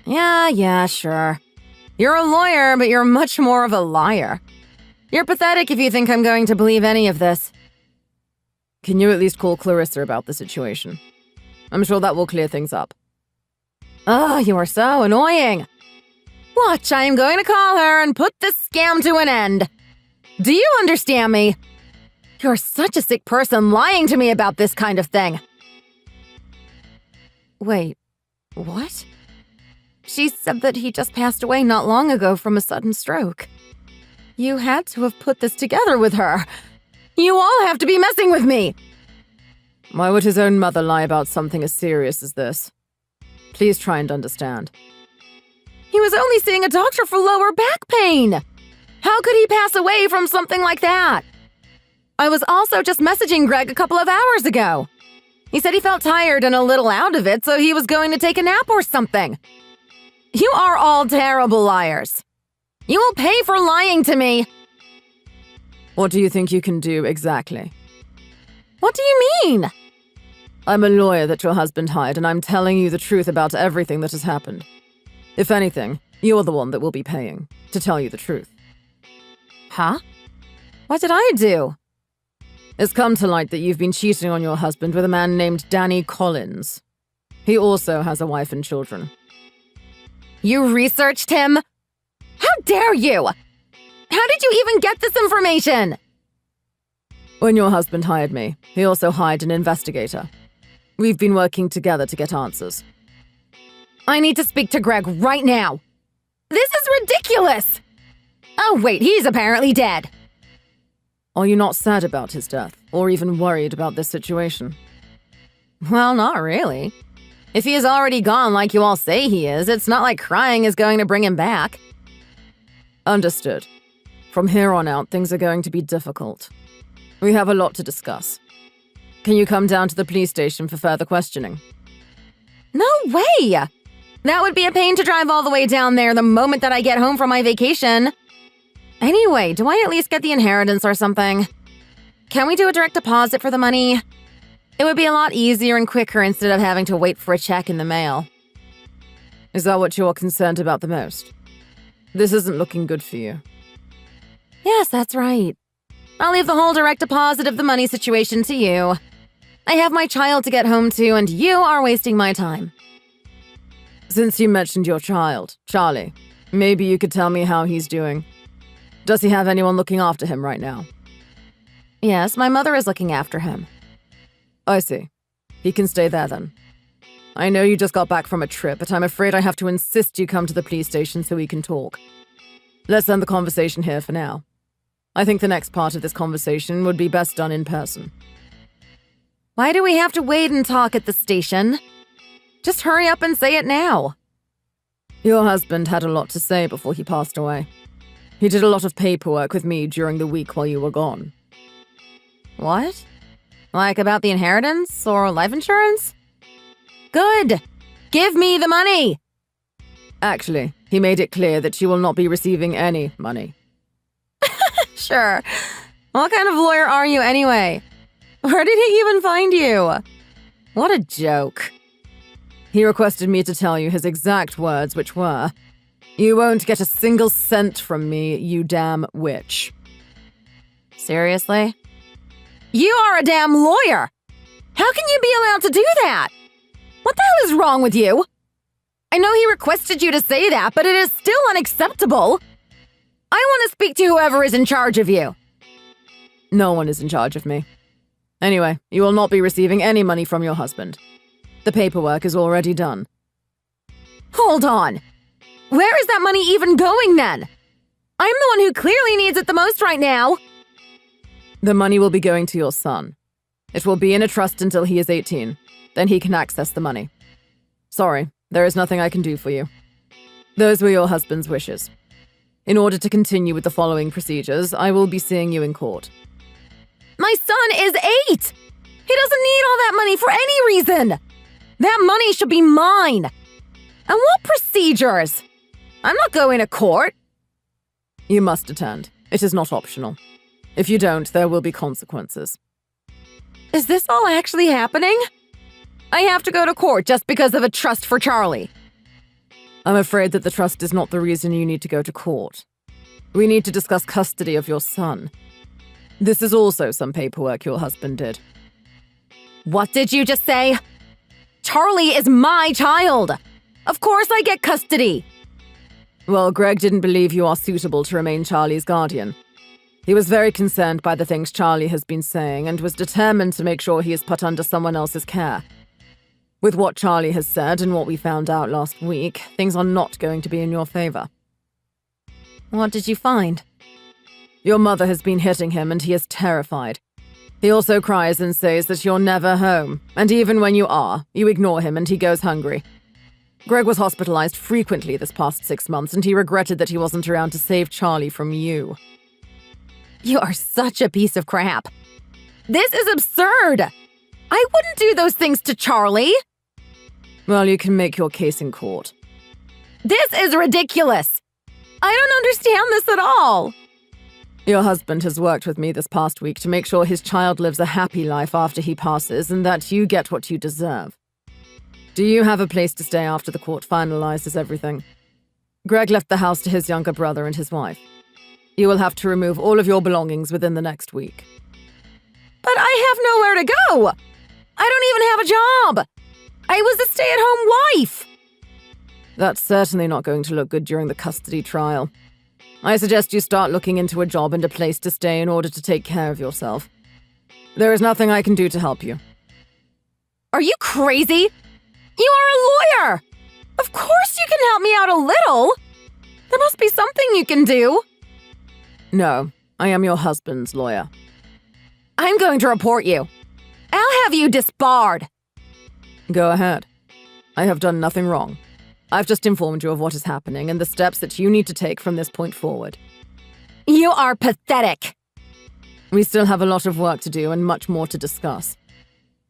Yeah, sure. You're a lawyer, but you're much more of a liar. You're pathetic if you think I'm going to believe any of this. Can you at least call Clarissa about the situation? I'm sure that will clear things up. Oh, you are so annoying. Watch, I am going to call her and put this scam to an end. Do you understand me? You're such a sick person lying to me about this kind of thing. Wait, what? She said that he just passed away not long ago from a sudden stroke. You had to have put this together with her. You all have to be messing with me. Why would his own mother lie about something as serious as this? Please try and understand. He was only seeing a doctor for lower back pain. How could he pass away from something like that? I was also just messaging Greg a couple of hours ago. He said he felt tired and a little out of it, so he was going to take a nap or something. You are all terrible liars. You will pay for lying to me. What do you think you can do exactly? What do you mean? I'm a lawyer that your husband hired, and I'm telling you the truth about everything that has happened. If anything, you're the one that will be paying, to tell you the truth. Huh? What did I do? It's come to light that you've been cheating on your husband with a man named Danny Collins. He also has a wife and children. You researched him? How dare you? How did you even get this information? When your husband hired me, he also hired an investigator. We've been working together to get answers. I need to speak to Greg right now. This is ridiculous! Oh wait, he's apparently dead. Are you not sad about his death, or even worried about this situation? Well, not really. If he is already gone like you all say he is, it's not like crying is going to bring him back. Understood. From here on out, things are going to be difficult. We have a lot to discuss. Can you come down to the police station for further questioning? No way! That would be a pain to drive all the way down there the moment that I get home from my vacation. Anyway, do I at least get the inheritance or something? Can we do a direct deposit for the money? It would be a lot easier and quicker instead of having to wait for a check in the mail. Is that what you're concerned about the most? This isn't looking good for you. Yes, that's right. I'll leave the whole direct deposit of the money situation to you. I have my child to get home to, and you are wasting my time. Since you mentioned your child, Charlie, maybe you could tell me how he's doing. Does he have anyone looking after him right now? Yes, my mother is looking after him. I see. He can stay there then. I know you just got back from a trip, but I'm afraid I have to insist you come to the police station so we can talk. Let's end the conversation here for now. I think the next part of this conversation would be best done in person. Why do we have to wait and talk at the station? Just hurry up and say it now. Your husband had a lot to say before he passed away. He did a lot of paperwork with me during the week while you were gone. What? Like about the inheritance or life insurance? Good! Give me the money! Actually, he made it clear that you will not be receiving any money. Sure. What kind of lawyer are you anyway? Where did he even find you? What a joke. He requested me to tell you his exact words, which were, "You won't get a single cent from me, you damn witch." Seriously? You are a damn lawyer! How can you be allowed to do that? What the hell is wrong with you? I know he requested you to say that, but it is still unacceptable. I want to speak to whoever is in charge of you. No one is in charge of me. Anyway, you will not be receiving any money from your husband. The paperwork is already done. Hold on. Where is that money even going then? I'm the one who clearly needs it the most right now. The money will be going to your son. It will be in a trust until he is 18. Then he can access the money. Sorry, there is nothing I can do for you. Those were your husband's wishes. In order to continue with the following procedures, I will be seeing you in court. My son is 8! He doesn't need all that money for any reason! That money should be mine! And what procedures? I'm not going to court. You must attend. It is not optional. If you don't, there will be consequences. Is this all actually happening? I have to go to court just because of a trust for Charlie. I'm afraid that the trust is not the reason you need to go to court. We need to discuss custody of your son. This is also some paperwork your husband did. What did you just say? Charlie is my child! Of course I get custody. Well, Greg didn't believe you are suitable to remain Charlie's guardian. He was very concerned by the things Charlie has been saying and was determined to make sure he is put under someone else's care. With what Charlie has said and what we found out last week, things are not going to be in your favor. What did you find? Your mother has been hitting him and he is terrified. He also cries and says that you're never home, and even when you are, you ignore him and he goes hungry. Greg was hospitalized frequently this past 6 months and he regretted that he wasn't around to save Charlie from you. You are such a piece of crap. This is absurd! I wouldn't do those things to Charlie! Well, you can make your case in court. This is ridiculous! I don't understand this at all! Your husband has worked with me this past week to make sure his child lives a happy life after he passes and that you get what you deserve. Do you have a place to stay after the court finalizes everything? Greg left the house to his younger brother and his wife. You will have to remove all of your belongings within the next week. But I have nowhere to go! I don't even have a job! I was a stay-at-home wife! That's certainly not going to look good during the custody trial. I suggest you start looking into a job and a place to stay in order to take care of yourself. There is nothing I can do to help you. Are you crazy? You are a lawyer! Of course you can help me out a little! There must be something you can do. No, I am your husband's lawyer. I'm going to report you. I'll have you disbarred. Go ahead. I have done nothing wrong. I've just informed you of what is happening and the steps that you need to take from this point forward. You are pathetic. We still have a lot of work to do and much more to discuss.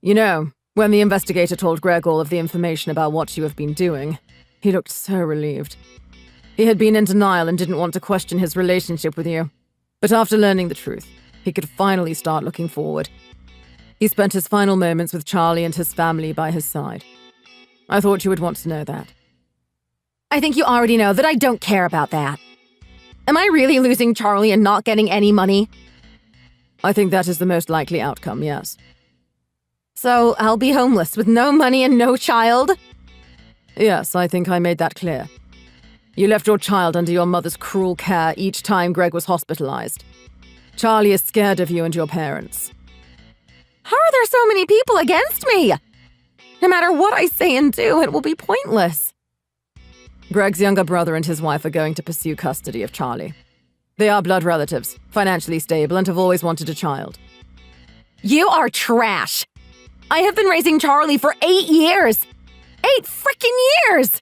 You know, when the investigator told Greg all of the information about what you have been doing, he looked so relieved. He had been in denial and didn't want to question his relationship with you. But after learning the truth, he could finally start looking forward. He spent his final moments with Charlie and his family by his side. I thought you would want to know that. I think you already know that I don't care about that. Am I really losing Charlie and not getting any money? I think that is the most likely outcome, yes. So I'll be homeless with no money and no child? Yes, I think I made that clear. You left your child under your mother's cruel care each time Greg was hospitalized. Charlie is scared of you and your parents. How are there so many people against me? No matter what I say and do, it will be pointless. Greg's younger brother and his wife are going to pursue custody of Charlie. They are blood relatives, financially stable, and have always wanted a child. You are trash! I have been raising Charlie for 8 years! 8 frickin' years!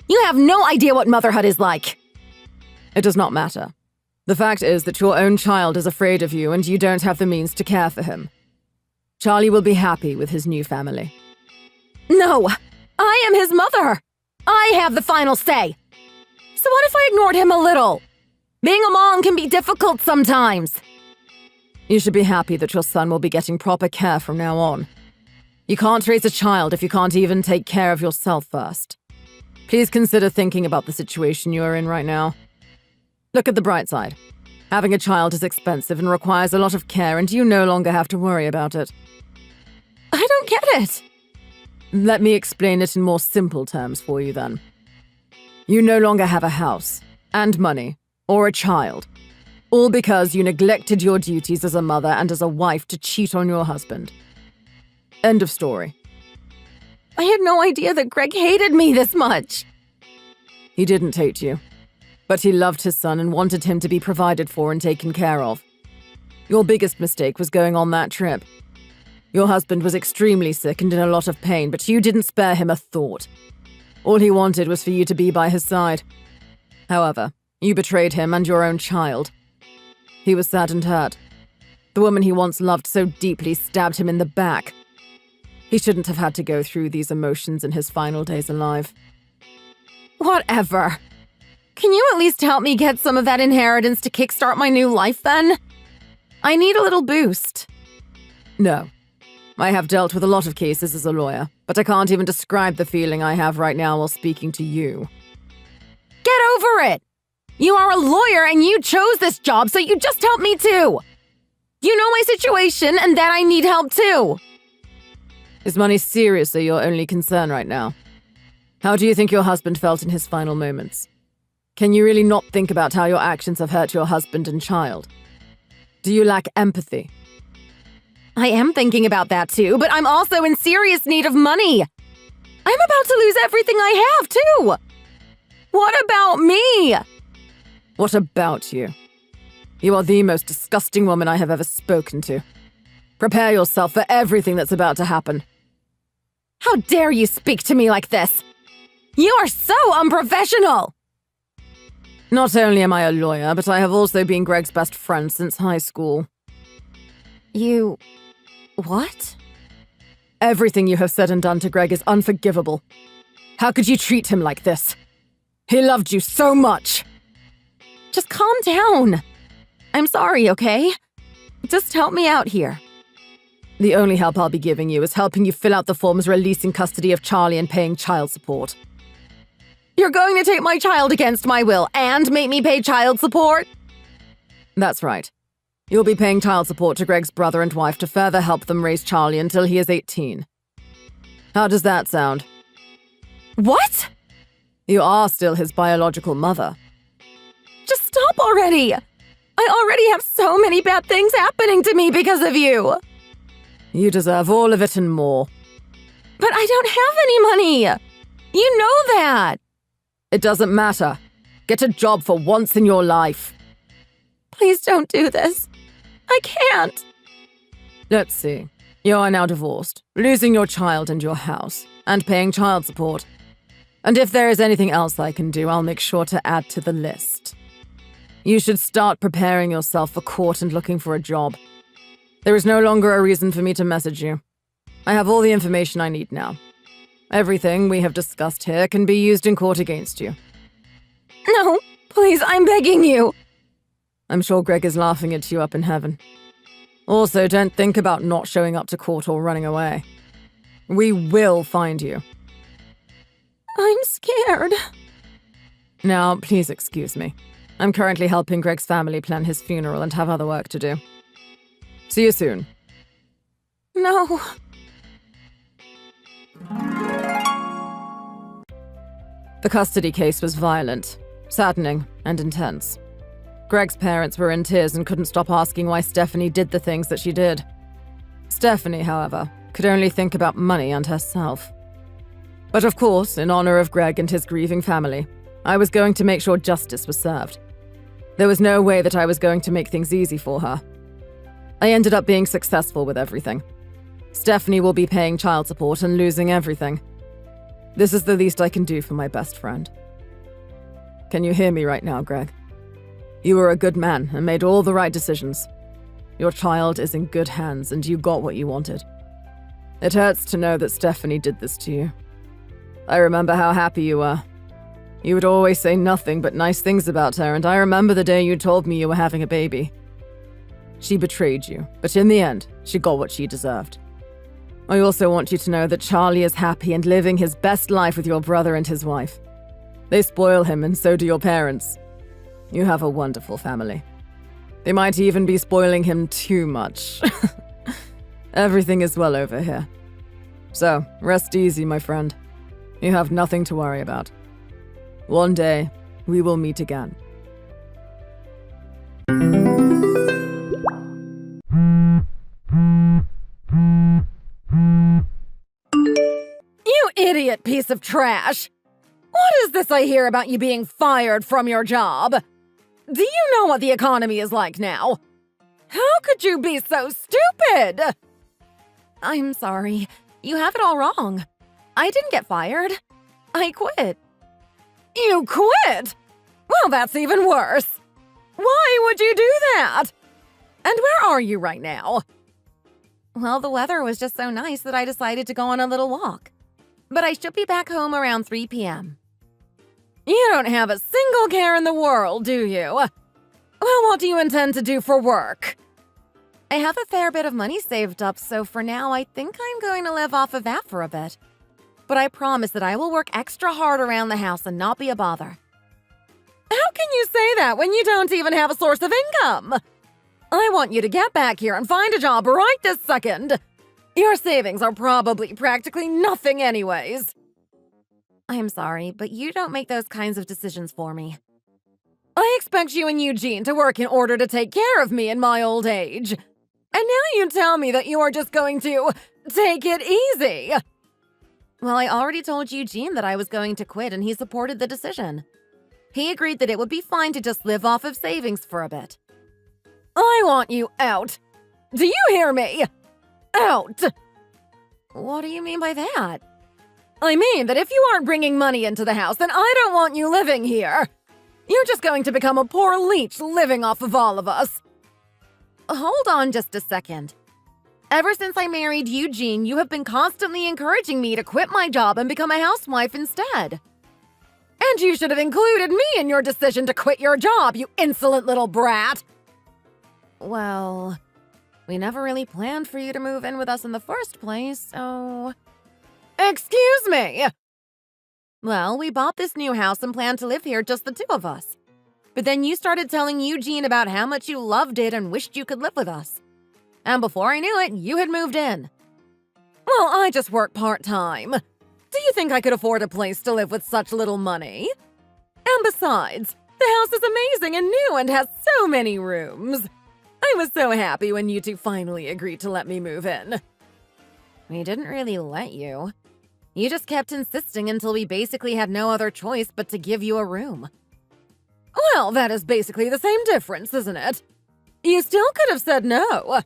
You have no idea what motherhood is like! It does not matter. The fact is that your own child is afraid of you and you don't have the means to care for him. Charlie will be happy with his new family. No! I am his mother! I have the final say! So what if I ignored him a little? Being a mom can be difficult sometimes. You should be happy that your son will be getting proper care from now on. You can't raise a child if you can't even take care of yourself first. Please consider thinking about the situation you are in right now. Look at the bright side. Having a child is expensive and requires a lot of care, and you no longer have to worry about it. I don't get it. Let me explain it in more simple terms for you then. You no longer have a house, and money, or a child. All because you neglected your duties as a mother and as a wife to cheat on your husband. End of story. I had no idea that Greg hated me this much. He didn't hate you, but he loved his son and wanted him to be provided for and taken care of. Your biggest mistake was going on that trip. Your husband was extremely sick and in a lot of pain, but you didn't spare him a thought. All he wanted was for you to be by his side. However, you betrayed him and your own child. He was sad and hurt. The woman he once loved so deeply stabbed him in the back. He shouldn't have had to go through these emotions in his final days alive. Whatever. Can you at least help me get some of that inheritance to kickstart my new life then? I need a little boost. No. I have dealt with a lot of cases as a lawyer, but I can't even describe the feeling I have right now while speaking to you. Get over it! You are a lawyer and you chose this job, so you just help me too! You know my situation and that I need help too! Is money seriously your only concern right now? How do you think your husband felt in his final moments? Can you really not think about how your actions have hurt your husband and child? Do you lack empathy? I am thinking about that too, but I'm also in serious need of money. I'm about to lose everything I have too. What about me? What about you? You are the most disgusting woman I have ever spoken to. Prepare yourself for everything that's about to happen. How dare you speak to me like this? You are so unprofessional! Not only am I a lawyer, but I have also been Greg's best friend since high school. You... what? Everything you have said and done to Greg is unforgivable. How could you treat him like this? He loved you so much! Just calm down. I'm sorry, okay? Just help me out here. The only help I'll be giving you is helping you fill out the forms releasing custody of Charlie and paying child support. You're going to take my child against my will and make me pay child support? That's right. You'll be paying child support to Greg's brother and wife to further help them raise Charlie until he is 18. How does that sound? What? You are still his biological mother. Just stop already! I already have so many bad things happening to me because of you! You deserve all of it and more. But I don't have any money! You know that! It doesn't matter. Get a job for once in your life. Please don't do this. I can't. Let's see. You are now divorced, losing your child and your house, and paying child support. And if there is anything else I can do, I'll make sure to add to the list. You should start preparing yourself for court and looking for a job. There is no longer a reason for me to message you. I have all the information I need now. Everything we have discussed here can be used in court against you. No, please, I'm begging you. I'm sure Greg is laughing at you up in heaven. Also, don't think about not showing up to court or running away. We will find you. I'm scared. Now, please excuse me. I'm currently helping Greg's family plan his funeral and have other work to do. See you soon. No. The custody case was violent, saddening, and intense. Greg's parents were in tears and couldn't stop asking why Stephanie did the things that she did. Stephanie, however, could only think about money and herself. But of course, in honor of Greg and his grieving family, I was going to make sure justice was served. There was no way that I was going to make things easy for her. I ended up being successful with everything. Stephanie will be paying child support and losing everything. This is the least I can do for my best friend. Can you hear me right now, Greg? You were a good man and made all the right decisions. Your child is in good hands and you got what you wanted. It hurts to know that Stephanie did this to you. I remember how happy you were. You would always say nothing but nice things about her, and I remember the day you told me you were having a baby. She betrayed you, but in the end, she got what she deserved. I also want you to know that Charlie is happy and living his best life with your brother and his wife. They spoil him, and so do your parents. You have a wonderful family. They might even be spoiling him too much. Everything is well over here. So, rest easy, my friend. You have nothing to worry about. One day, we will meet again. You idiot piece of trash! What is this I hear about you being fired from your job? Do you know what the economy is like now? How could you be so stupid? I'm sorry. You have it all wrong. I didn't get fired. I quit. You quit? Well, that's even worse. Why would you do that? And where are you right now? Well, the weather was just so nice that I decided to go on a little walk. But I should be back home around 3 p.m. You don't have a single care in the world, do you? Well, what do you intend to do for work? I have a fair bit of money saved up, so for now I think I'm going to live off of that for a bit. But I promise that I will work extra hard around the house and not be a bother. How can you say that when you don't even have a source of income? I want you to get back here and find a job right this second. Your savings are probably practically nothing anyways. I'm sorry, but you don't make those kinds of decisions for me. I expect you and Eugene to work in order to take care of me in my old age. And now you tell me that you are just going to take it easy. Well, I already told Eugene that I was going to quit, and he supported the decision. He agreed that it would be fine to just live off of savings for a bit. I want you out. Do you hear me? Out. What do you mean by that? I mean that if you aren't bringing money into the house, then I don't want you living here. You're just going to become a poor leech living off of all of us. Hold on just a second. Ever since I married Eugene, you have been constantly encouraging me to quit my job and become a housewife instead. And you should have included me in your decision to quit your job, you insolent little brat. Well, we never really planned for you to move in with us in the first place, so... Excuse me! Well, we bought this new house and planned to live here, just the two of us. But then you started telling Eugene about how much you loved it and wished you could live with us. And before I knew it, you had moved in. Well, I just work part-time. Do you think I could afford a place to live with such little money? And besides, the house is amazing and new and has so many rooms. I was so happy when you two finally agreed to let me move in. We didn't really let you. You just kept insisting until we basically had no other choice but to give you a room. Well, that is basically the same difference, isn't it? You still could have said no.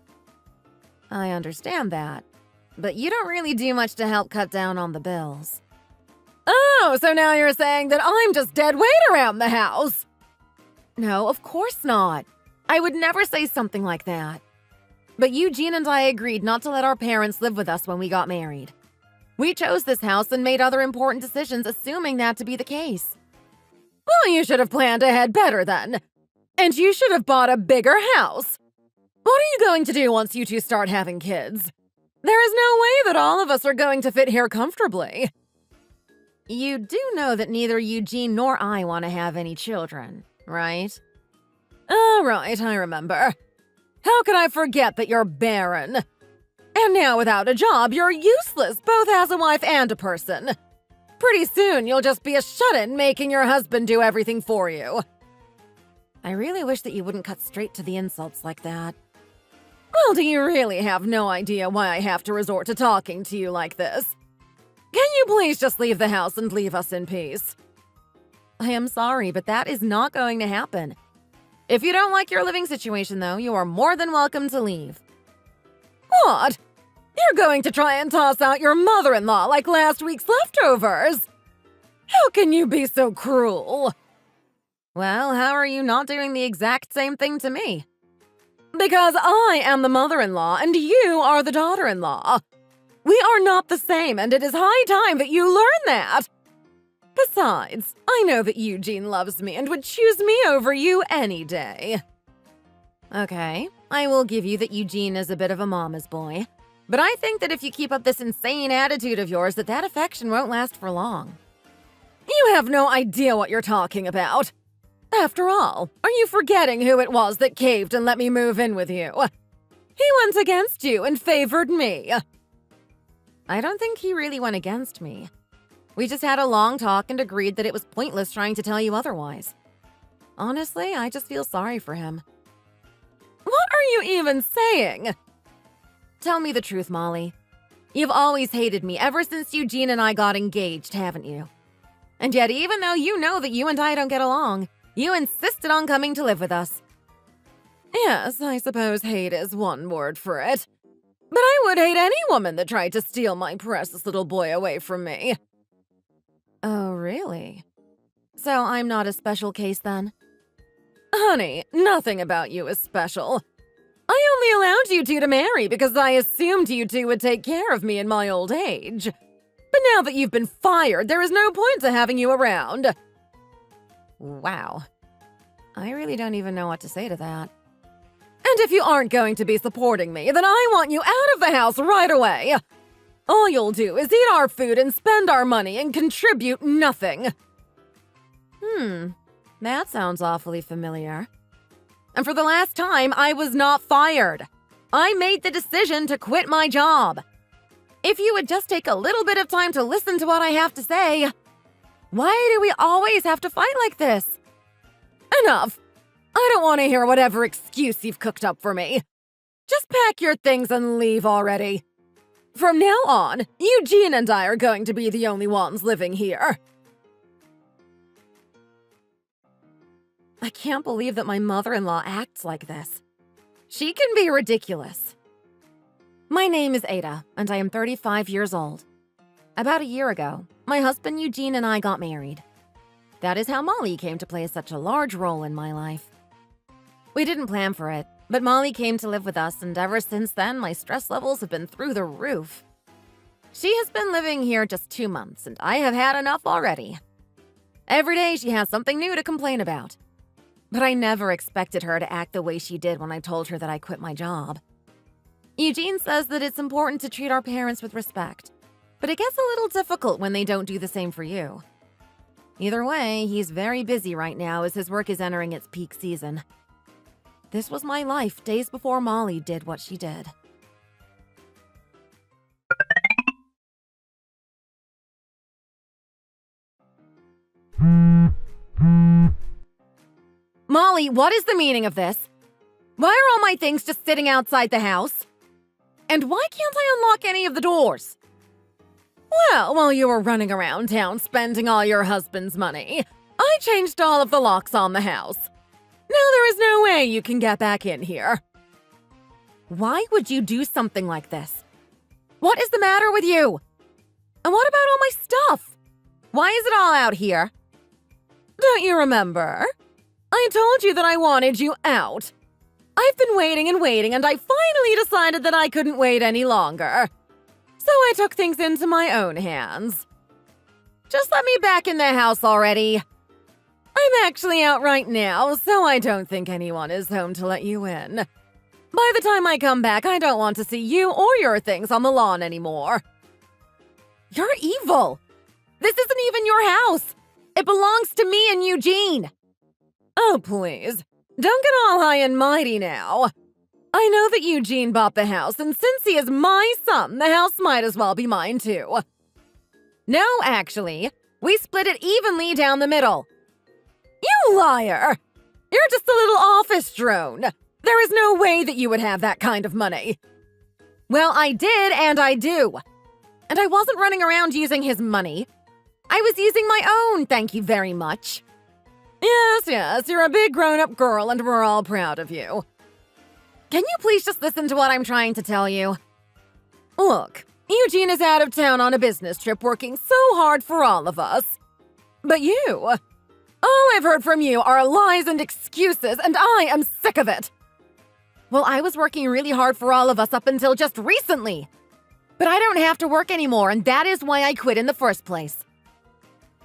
I understand that, but you don't really do much to help cut down on the bills. Oh, so now you're saying that I'm just dead weight around the house? No, of course not. I would never say something like that. But Eugene and I agreed not to let our parents live with us when we got married. We chose this house and made other important decisions assuming that to be the case. Well, you should have planned ahead better then. And you should have bought a bigger house. What are you going to do once you two start having kids? There is no way that all of us are going to fit here comfortably. You do know that neither Eugene nor I want to have any children, right? Oh, right, I remember. How could I forget that you're barren? And now without a job, you're useless, both as a wife and a person. Pretty soon, you'll just be a shut-in making your husband do everything for you. I really wish that you wouldn't cut straight to the insults like that. Well, do you really have no idea why I have to resort to talking to you like this? Can you please just leave the house and leave us in peace? I am sorry, but that is not going to happen. If you don't like your living situation, though, you are more than welcome to leave. What? You're going to try and toss out your mother-in-law like last week's leftovers? How can you be so cruel? Well, how are you not doing the exact same thing to me? Because I am the mother-in-law and you are the daughter-in-law. We are not the same, and it is high time that you learn that. Besides, I know that Eugene loves me and would choose me over you any day. Okay, I will give you that Eugene is a bit of a mama's boy, but I think that if you keep up this insane attitude of yours, that affection won't last for long. You have no idea what you're talking about. After all, are you forgetting who it was that caved and let me move in with you? He went against you and favored me. I don't think he really went against me. We just had a long talk and agreed that it was pointless trying to tell you otherwise. Honestly, I just feel sorry for him. What are you even saying? Tell me the truth, Molly. You've always hated me ever since Eugene and I got engaged, haven't you? And yet, even though you know that you and I don't get along, you insisted on coming to live with us. Yes, I suppose hate is one word for it. But I would hate any woman that tried to steal my precious little boy away from me. Oh, really? So I'm not a special case then? Honey, nothing about you is special. I only allowed you two to marry because I assumed you two would take care of me in my old age. But now that you've been fired, there is no point to having you around. Wow. I really don't even know what to say to that. And if you aren't going to be supporting me, then I want you out of the house right away. All you'll do is eat our food and spend our money and contribute nothing. That sounds awfully familiar. And for the last time, I was not fired. I made the decision to quit my job. If you would just take a little bit of time to listen to what I have to say, Why do we always have to fight like this? Enough! I don't want to hear whatever excuse you've cooked up for me. Just pack your things and leave already. From now on, Eugene and I are going to be the only ones living here. I can't believe that my mother-in-law acts like this. She can be ridiculous. My name is Ada, and I am 35 years old. About a year ago, my husband Eugene and I got married. That is how Molly came to play such a large role in my life. We didn't plan for it, but Molly came to live with us, and ever since then, my stress levels have been through the roof. She has been living here just 2 months, and I have had enough already. Every day she has something new to complain about. But I never expected her to act the way she did when I told her that I quit my job. Eugene says that it's important to treat our parents with respect, but it gets a little difficult when they don't do the same for you. Either way, he's very busy right now as his work is entering its peak season. This was my life days before Molly did what she did. Molly, what is the meaning of this? Why are all my things just sitting outside the house? And why can't I unlock any of the doors? Well, while you were running around town spending all your husband's money, I changed all of the locks on the house. Now there is no way you can get back in here. Why would you do something like this? What is the matter with you? And what about all my stuff? Why is it all out here? Don't you remember? I told you that I wanted you out. I've been waiting and waiting, and I finally decided that I couldn't wait any longer. So I took things into my own hands. Just let me back in the house already. I'm actually out right now, so I don't think anyone is home to let you in. By the time I come back, I don't want to see you or your things on the lawn anymore. You're evil. This isn't even your house. It belongs to me and Eugene. Oh, please. Don't get all high and mighty now. I know that Eugene bought the house, and since he is my son, the house might as well be mine too. No, actually, we split it evenly down the middle. You liar! You're just a little office drone. There is no way that you would have that kind of money. Well, I did, and I do. And I wasn't running around using his money. I was using my own, thank you very much. Yes, you're a big grown-up girl, and we're all proud of you. Can you please just listen to what I'm trying to tell you? Look, Eugene is out of town on a business trip working so hard for all of us. But you, all I've heard from you are lies and excuses, and I am sick of it. Well, I was working really hard for all of us up until just recently. But I don't have to work anymore, and that is why I quit in the first place.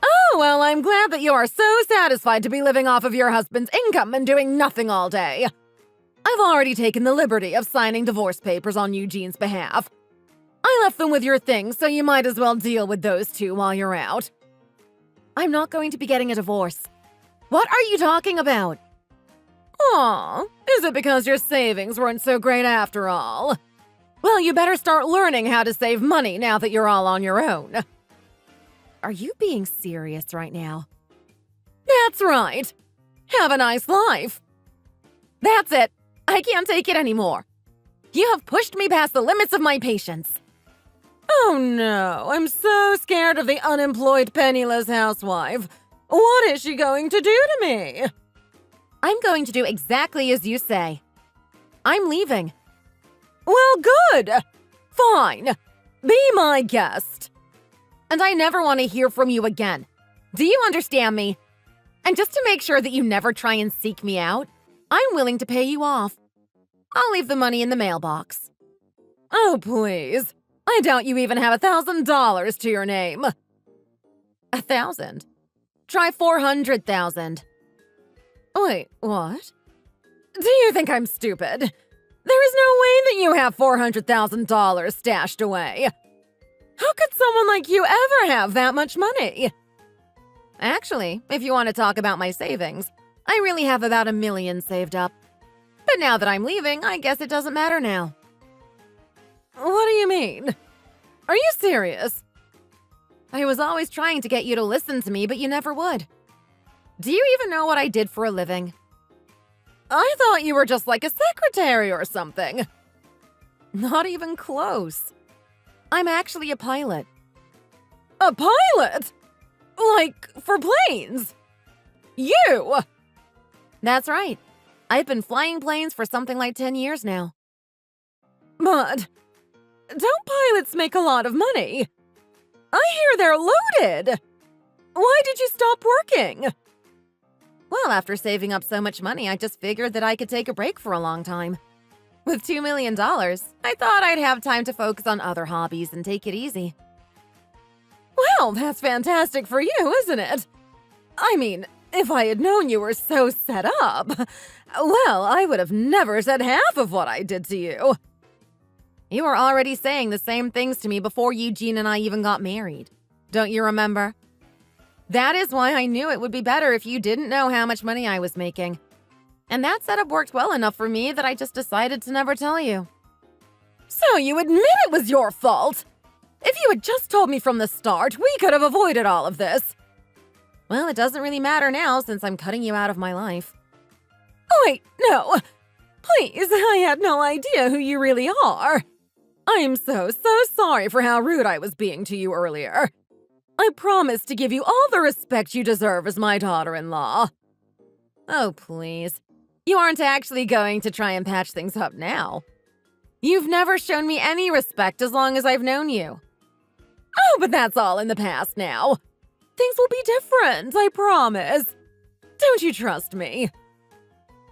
Oh, well, I'm glad that you are so satisfied to be living off of your husband's income and doing nothing all day. I've already taken the liberty of signing divorce papers on Eugene's behalf. I left them with your things, so you might as well deal with those two while you're out. I'm not going to be getting a divorce. What are you talking about? Aw, is it because your savings weren't so great after all? Well, you better start learning how to save money now that you're all on your own. Are you being serious right now? That's right. Have a nice life. That's it. I can't take it anymore. You have pushed me past the limits of my patience. Oh no, I'm so scared of the unemployed penniless housewife. What is she going to do to me? I'm going to do exactly as you say. I'm leaving. Well, good. Fine. Be my guest. And I never want to hear from you again. Do you understand me? And just to make sure that you never try and seek me out, I'm willing to pay you off. I'll leave the money in the mailbox. Oh, please. I doubt you even have $1,000 to your name. 1,000? Try 400,000. Wait, what? Do you think I'm stupid? There is no way that you have $400,000 stashed away. How could someone like you ever have that much money? Actually, if you want to talk about my savings, I really have about $1 million saved up. But now that I'm leaving, I guess it doesn't matter now. What do you mean? Are you serious? I was always trying to get you to listen to me, but you never would. Do you even know what I did for a living? I thought you were just like a secretary or something. Not even close. I'm actually a pilot. A pilot? Like, for planes? You? That's right. I've been flying planes for something like 10 years now. But don't pilots make a lot of money? I hear they're loaded. Why did you stop working? Well, after saving up so much money, I just figured that I could take a break for a long time. With $2 million, I thought I'd have time to focus on other hobbies and take it easy. Well, that's fantastic for you, isn't it? I mean, if I had known you were so set up, well, I would have never said half of what I did to you. You were already saying the same things to me before Eugene and I even got married. Don't you remember? That is why I knew it would be better if you didn't know how much money I was making. And that setup worked well enough for me that I just decided to never tell you. So you admit it was your fault? If you had just told me from the start, we could have avoided all of this. Well, it doesn't really matter now since I'm cutting you out of my life. Wait, no. Please, I had no idea who you really are. I'm so sorry for how rude I was being to you earlier. I promise to give you all the respect you deserve as my daughter-in-law. Oh, please. You aren't actually going to try and patch things up now. You've never shown me any respect as long as I've known you. Oh, but that's all in the past now. Things will be different, I promise. Don't you trust me?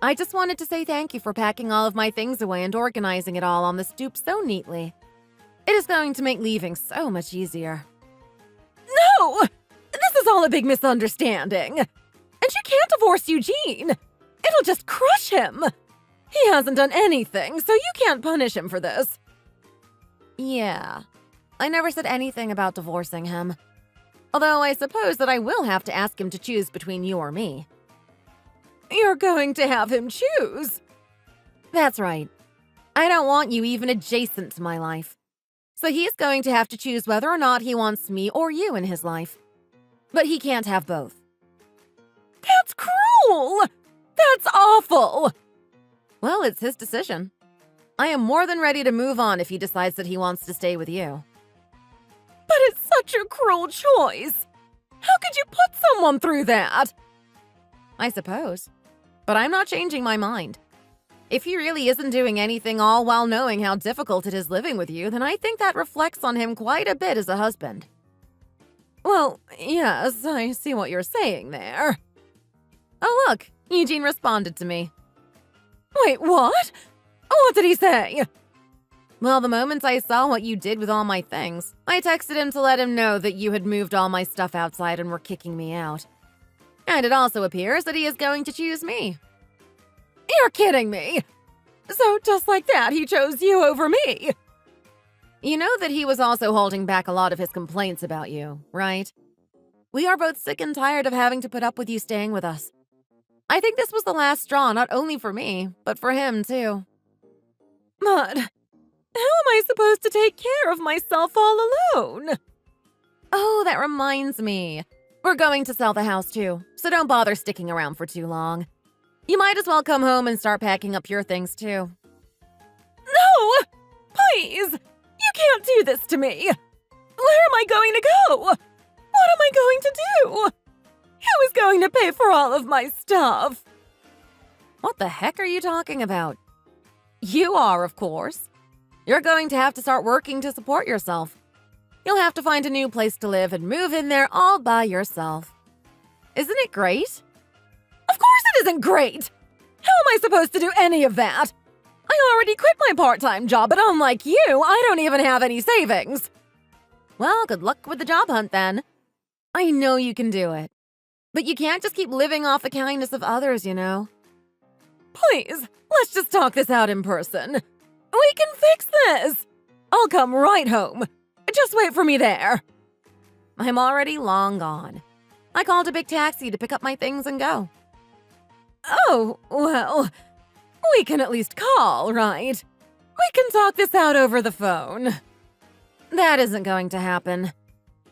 I just wanted to say thank you for packing all of my things away and organizing it all on the stoop so neatly. It is going to make leaving so much easier. No! This is all a big misunderstanding. And you can't divorce Eugene. It'll just crush him. He hasn't done anything, so you can't punish him for this. Yeah, I never said anything about divorcing him. Although I suppose that I will have to ask him to choose between you or me. You're going to have him choose? That's right. I don't want you even adjacent to my life. So he's going to have to choose whether or not he wants me or you in his life. But he can't have both. That's cruel! That's awful! Well, it's his decision. I am more than ready to move on if he decides that he wants to stay with you. But it's such a cruel choice. How could you put someone through that? I suppose. But I'm not changing my mind. If he really isn't doing anything all while knowing how difficult it is living with you, then I think that reflects on him quite a bit as a husband. Well, yes, I see what you're saying there. Oh, look, Eugene responded to me. Wait, what? What did he say? Well, the moment I saw what you did with all my things, I texted him to let him know that you had moved all my stuff outside and were kicking me out. And it also appears that he is going to choose me. You're kidding me! So just like that, he chose you over me! You know that he was also holding back a lot of his complaints about you, right? We are both sick and tired of having to put up with you staying with us. I think this was the last straw, not only for me, but for him, too. But how am I supposed to take care of myself all alone? Oh, that reminds me. We're going to sell the house, too, so don't bother sticking around for too long. You might as well come home and start packing up your things, too. No! Please! You can't do this to me! Where am I going to go? What am I going to do? Who is going to pay for all of my stuff? What the heck are you talking about? You are, of course. You're going to have to start working to support yourself. You'll have to find a new place to live and move in there all by yourself. Isn't it great? Of course it isn't great! How am I supposed to do any of that? I already quit my part-time job, but unlike you, I don't even have any savings. Well, good luck with the job hunt then. I know you can do it. But you can't just keep living off the kindness of others, you know. Please, let's just talk this out in person. We can fix this. I'll come right home. Just wait for me there. I'm already long gone. I called a big taxi to pick up my things and go. Oh, well, we can at least call, right? We can talk this out over the phone. That isn't going to happen.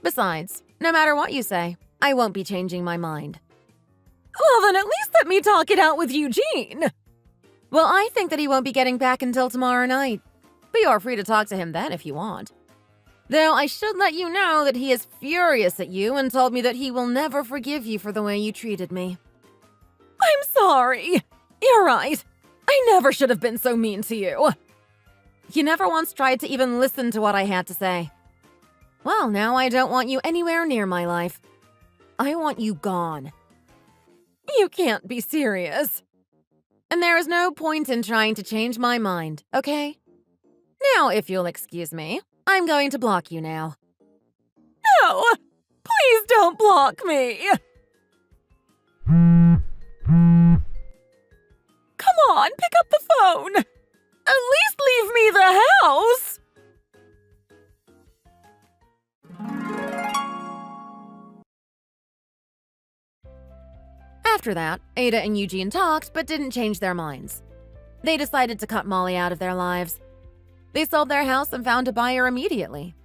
Besides, no matter what you say, I won't be changing my mind. Well, then at least let me talk it out with Eugene. Well, I think that he won't be getting back until tomorrow night. But you're free to talk to him then if you want. Though I should let you know that he is furious at you and told me that he will never forgive you for the way you treated me. I'm sorry. You're right. I never should have been so mean to you. You never once tried to even listen to what I had to say. Well, now I don't want you anywhere near my life. I want you gone. You can't be serious. And there is no point in trying to change my mind, okay? Now, if you'll excuse me, I'm going to block you now. No! Please don't block me! Come on, pick up the phone! At least leave me the house! After that, Ada and Eugene talked but didn't change their minds. They decided to cut Molly out of their lives. They sold their house and found a buyer immediately.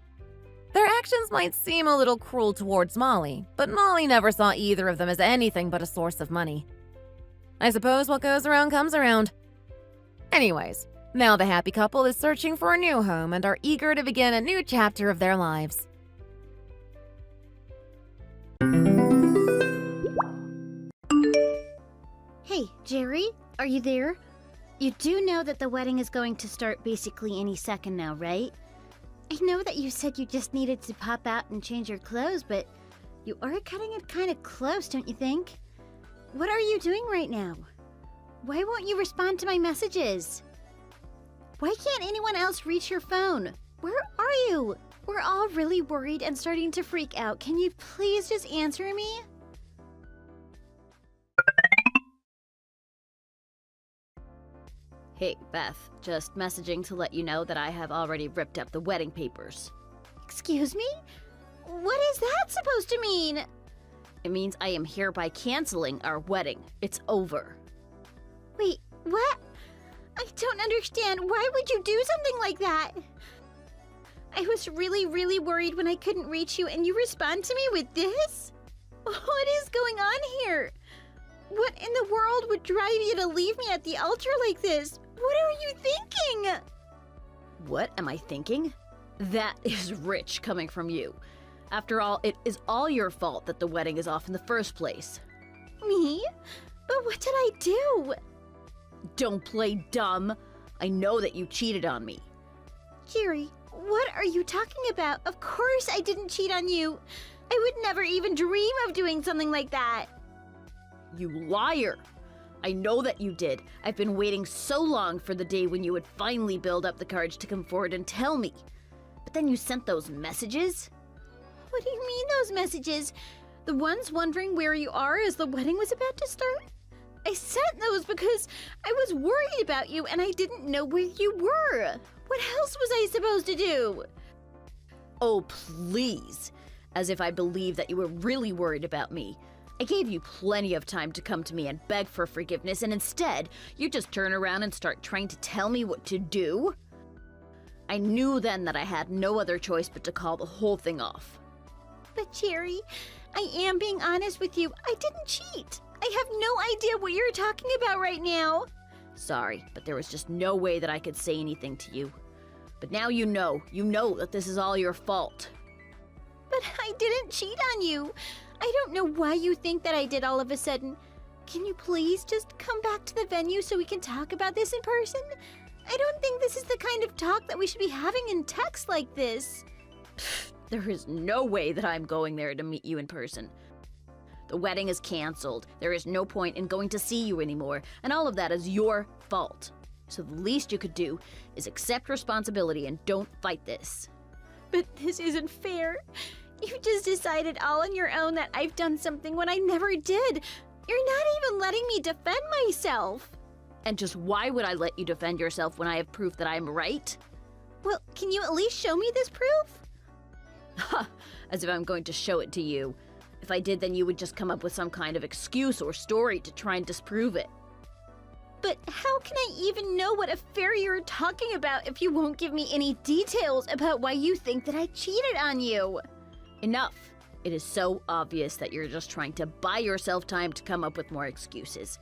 Their actions might seem a little cruel towards Molly, but Molly never saw either of them as anything but a source of money. I suppose what goes around comes around. Anyways, now the happy couple is searching for a new home and are eager to begin a new chapter of their lives. Hey, Jerry, are you there? You do know that the wedding is going to start basically any second now, right? I know that you said you just needed to pop out and change your clothes, but you are cutting it kind of close, don't you think? What are you doing right now? Why won't you respond to my messages? Why can't anyone else reach your phone? Where are you? We're all really worried and starting to freak out. Can you please just answer me? Hey, Beth, just messaging to let you know that I have already ripped up the wedding papers. Excuse me? What is that supposed to mean? It means I am hereby canceling our wedding. It's over. Wait, what? I don't understand. Why would you do something like that? I was really worried when I couldn't reach you and you respond to me with this? What is going on here? What in the world would drive you to leave me at the altar like this? What are you thinking? What am I thinking? That is rich coming from you. After all, it is all your fault that the wedding is off in the first place. Me? But what did I do? Don't play dumb. I know that you cheated on me. Jerry, what are you talking about? Of course I didn't cheat on you. I would never even dream of doing something like that. You liar! I know that you did. I've been waiting so long for the day when you would finally build up the courage to come forward and tell me. But then you sent those messages? What do you mean those messages? The ones wondering where you are as the wedding was about to start? I sent those because I was worried about you and I didn't know where you were. What else was I supposed to do? Oh, please. As if I believed that you were really worried about me. I gave you plenty of time to come to me and beg for forgiveness, and instead, you just turn around and start trying to tell me what to do? I knew then that I had no other choice but to call the whole thing off. But Jerry, I am being honest with you. I didn't cheat. I have no idea what you're talking about right now. Sorry, but there was just no way that I could say anything to you. But now you know that this is all your fault. But I didn't cheat on you. I don't know why you think that I did all of a sudden. Can you please just come back to the venue so we can talk about this in person? I don't think this is the kind of talk that we should be having in text like this. There is no way that I'm going there to meet you in person. The wedding is canceled. There is no point in going to see you anymore, and all of that is your fault. So the least you could do is accept responsibility and don't fight this. But this isn't fair. You just decided all on your own that I've done something when I never did. You're not even letting me defend myself. And just why would I let you defend yourself when I have proof that I'm right? Well, can you at least show me this proof? Ha! As if I'm going to show it to you. If I did, then you would just come up with some kind of excuse or story to try and disprove it. But how can I even know what affair you're talking about if you won't give me any details about why you think that I cheated on you? Enough! It is so obvious that you're just trying to buy yourself time to come up with more excuses.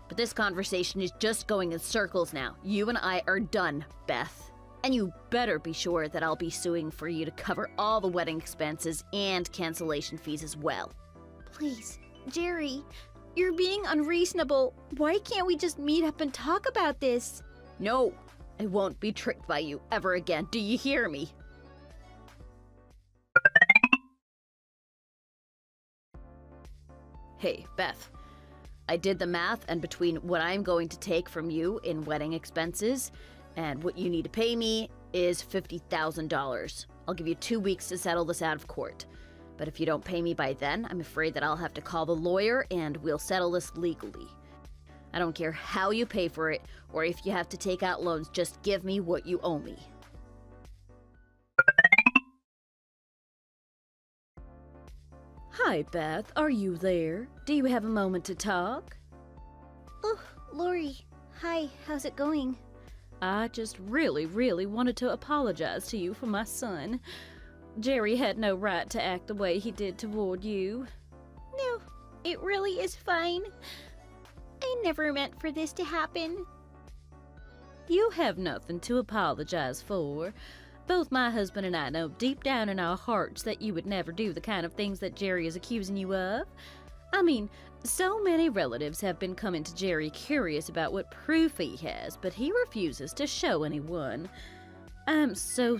But this conversation is just going in circles now. You and I are done, Beth. And you better be sure that I'll be suing for you to cover all the wedding expenses and cancellation fees as well. Please, Jerry, you're being unreasonable. Why can't we just meet up and talk about this? No, I won't be tricked by you ever again. Do you hear me? Hey, Beth. I did the math, and between what I'm going to take from you in wedding expenses and what you need to pay me is $50,000. I'll give you 2 weeks to settle this out of court. But if you don't pay me by then, I'm afraid that I'll have to call the lawyer and we'll settle this legally. I don't care how you pay for it or if you have to take out loans, just give me what you owe me. Hi, Beth. Are you there? Do you have a moment to talk? Oh, Lori. Hi, how's it going? I just really wanted to apologize to you for my son. Jerry had no right to act the way he did toward you. No, it really is fine. I never meant for this to happen. You have nothing to apologize for. Both my husband and I know deep down in our hearts that you would never do the kind of things that Jerry is accusing you of. I mean, so many relatives have been coming to Jerry curious about what proof he has, but he refuses to show anyone. I'm so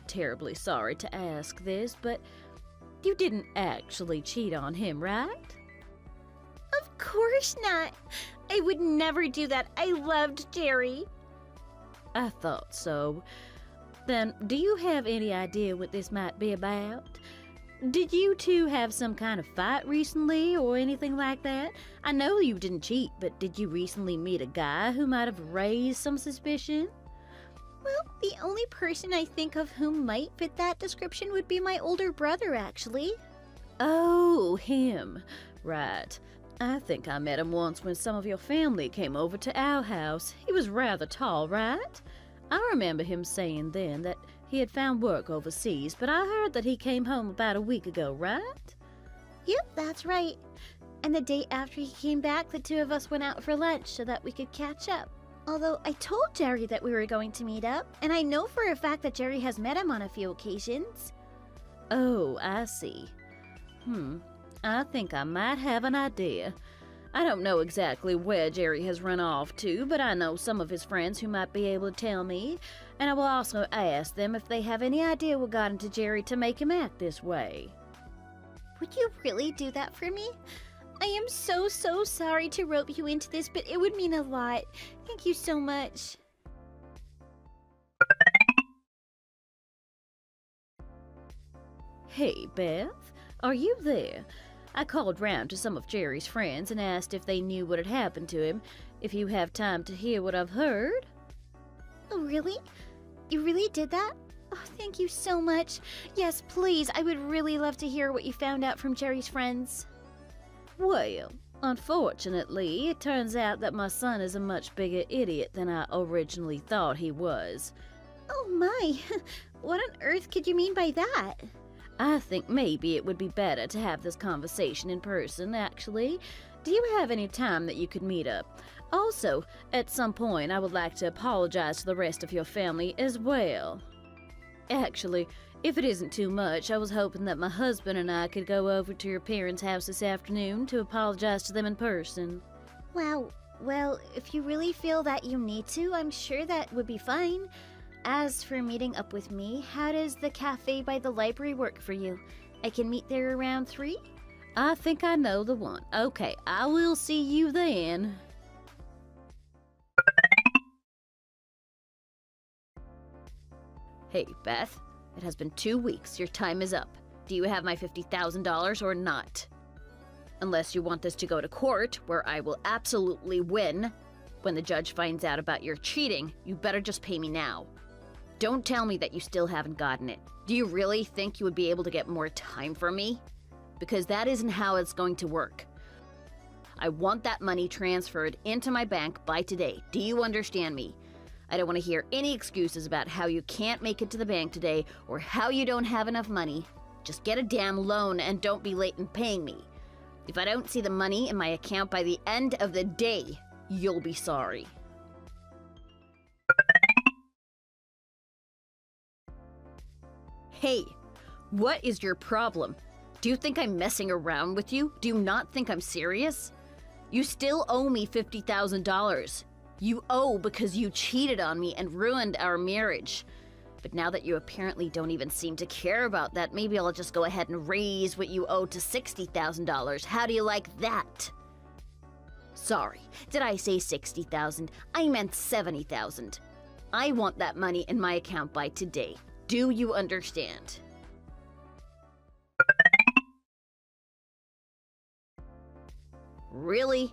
terribly sorry to ask this, but you didn't actually cheat on him, right? Of course not. I would never do that. I loved Jerry. I thought so. Then, do you have any idea what this might be about? Did you two have some kind of fight recently or anything like that? I know you didn't cheat, but did you recently meet a guy who might have raised some suspicion? Well, the only person I think of who might fit that description would be my older brother, actually. Oh, him. Right. I think I met him once when some of your family came over to our house. He was rather tall, right? I remember him saying then that he had found work overseas, but I heard that he came home about a week ago, right? Yep, that's right. And the day after he came back, the two of us went out for lunch so that we could catch up. Although I told Jerry that we were going to meet up, and I know for a fact that Jerry has met him on a few occasions. Oh, I see. I think I might have an idea. I don't know exactly where Jerry has run off to, but I know some of his friends who might be able to tell me, and I will also ask them if they have any idea what got into Jerry to make him act this way. Would you really do that for me? I am so sorry to rope you into this, but it would mean a lot. Thank you so much. Hey, Beth, are you there? I called round to some of Jerry's friends and asked if they knew what had happened to him, if you have time to hear what I've heard. Oh, really? You really did that? Oh, thank you so much. Yes, please, I would really love to hear what you found out from Jerry's friends. Well, unfortunately, it turns out that my son is a much bigger idiot than I originally thought he was. Oh my, what on earth could you mean by that? I think maybe it would be better to have this conversation in person, actually. Do you have any time that you could meet up? Also, at some point, I would like to apologize to the rest of your family as well. Actually, if it isn't too much, I was hoping that my husband and I could go over to your parents' house this afternoon to apologize to them in person. Wow, well, if you really feel that you need to, I'm sure that would be fine. As for meeting up with me, how does the cafe by the library work for you? I can meet there around 3? I think I know the one. Okay, I will see you then. Hey, Beth. It has been 2 weeks. Your time is up. Do you have my $50,000 or not? Unless you want this to go to court, where I will absolutely win. When the judge finds out about your cheating, you better just pay me now. Don't tell me that you still haven't gotten it. Do you really think you would be able to get more time from me? Because that isn't how it's going to work. I want that money transferred into my bank by today. Do you understand me? I don't want to hear any excuses about how you can't make it to the bank today or how you don't have enough money. Just get a damn loan and don't be late in paying me. If I don't see the money in my account by the end of the day, you'll be sorry. Hey, what is your problem? Do you think I'm messing around with you? Do you not think I'm serious? You still owe me $50,000. You owe because you cheated on me and ruined our marriage. But now that you apparently don't even seem to care about that, maybe I'll just go ahead and raise what you owe to $60,000. How do you like that? Sorry, did I say 60,000? I meant 70,000. I want that money in my account by today. Do you understand? Really?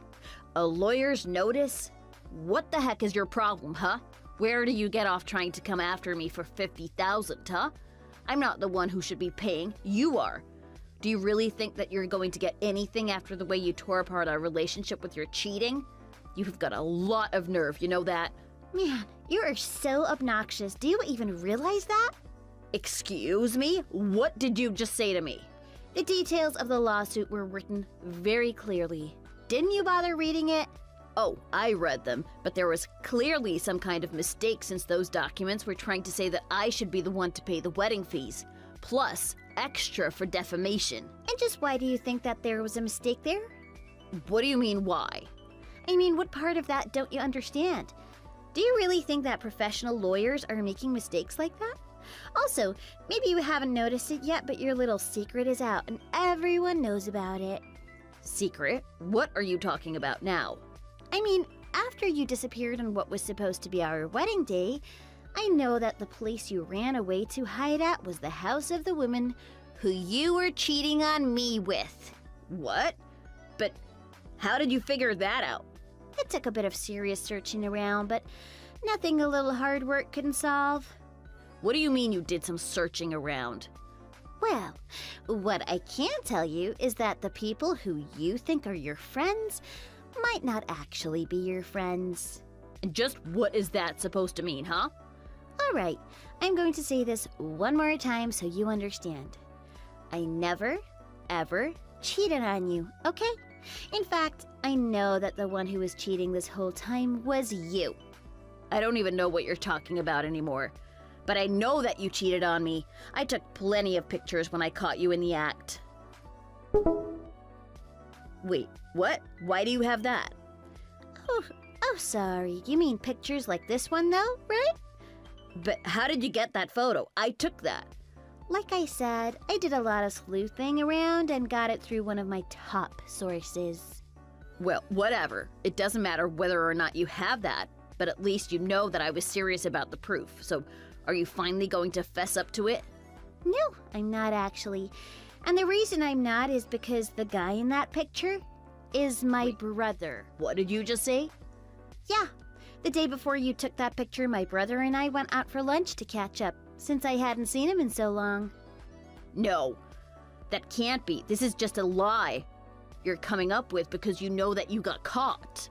A lawyer's notice? What the heck is your problem, huh? Where do you get off trying to come after me for 50,000, huh? I'm not the one who should be paying. You are. Do you really think that you're going to get anything after the way you tore apart our relationship with your cheating? You've got a lot of nerve, you know that? Man, you are so obnoxious. Do you even realize that? Excuse me? What did you just say to me? The details of the lawsuit were written very clearly. Didn't you bother reading it? Oh, I read them, but there was clearly some kind of mistake since those documents were trying to say that I should be the one to pay the wedding fees, plus extra for defamation. And just why do you think that there was a mistake there? What do you mean, why? I mean, what part of that don't you understand? Do you really think that professional lawyers are making mistakes like that? Also, maybe you haven't noticed it yet, but your little secret is out and everyone knows about it. Secret? What are you talking about now? I mean, after you disappeared on what was supposed to be our wedding day, I know that the place you ran away to hide at was the house of the woman Who you were cheating on me with. What? But how did you figure that out? It took a bit of serious searching around, but nothing a little hard work couldn't solve. What do you mean you did some searching around? Well, what I can tell you is that the people who you think are your friends might not actually be your friends. And just what is that supposed to mean, huh? All right, I'm going to say this one more time so you understand. I never, ever cheated on you, okay? In fact, I know that the one who was cheating this whole time was you. I don't even know what you're talking about anymore. But I know that you cheated on me. I took plenty of pictures when I caught you in the act. Wait, what? Why do you have that? Oh, sorry. You mean pictures like this one, though, right? But how did you get that photo? I took that. Like I said, I did a lot of sleuthing around and got it through one of my top sources. Well, whatever. It doesn't matter whether or not you have that, but at least you know that I was serious about the proof. So, are you finally going to fess up to it? No, I'm not actually. And the reason I'm not is because the guy in that picture is my brother. What did you just say? Yeah. The day before you took that picture, my brother and I went out for lunch to catch up, since I hadn't seen him in so long. No, that can't be. This is just a lie you're coming up with because you know that you got caught.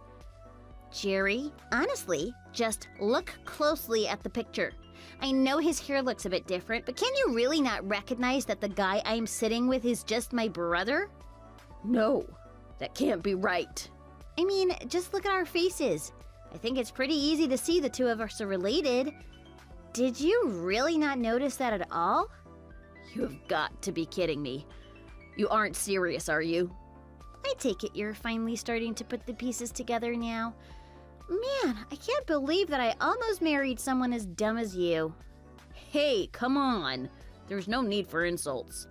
Jerry, honestly, just look closely at the picture. I know his hair looks a bit different, but can you really not recognize that the guy I'm sitting with is just my brother? No, that can't be right. I mean, just look at our faces. I think it's pretty easy to see the two of us are related. Did you really not notice that at all? You've got to be kidding me. You aren't serious, are you? I take it you're finally starting to put the pieces together now. Man, I can't believe that I almost married someone as dumb as you. Hey, come on. There's no need for insults.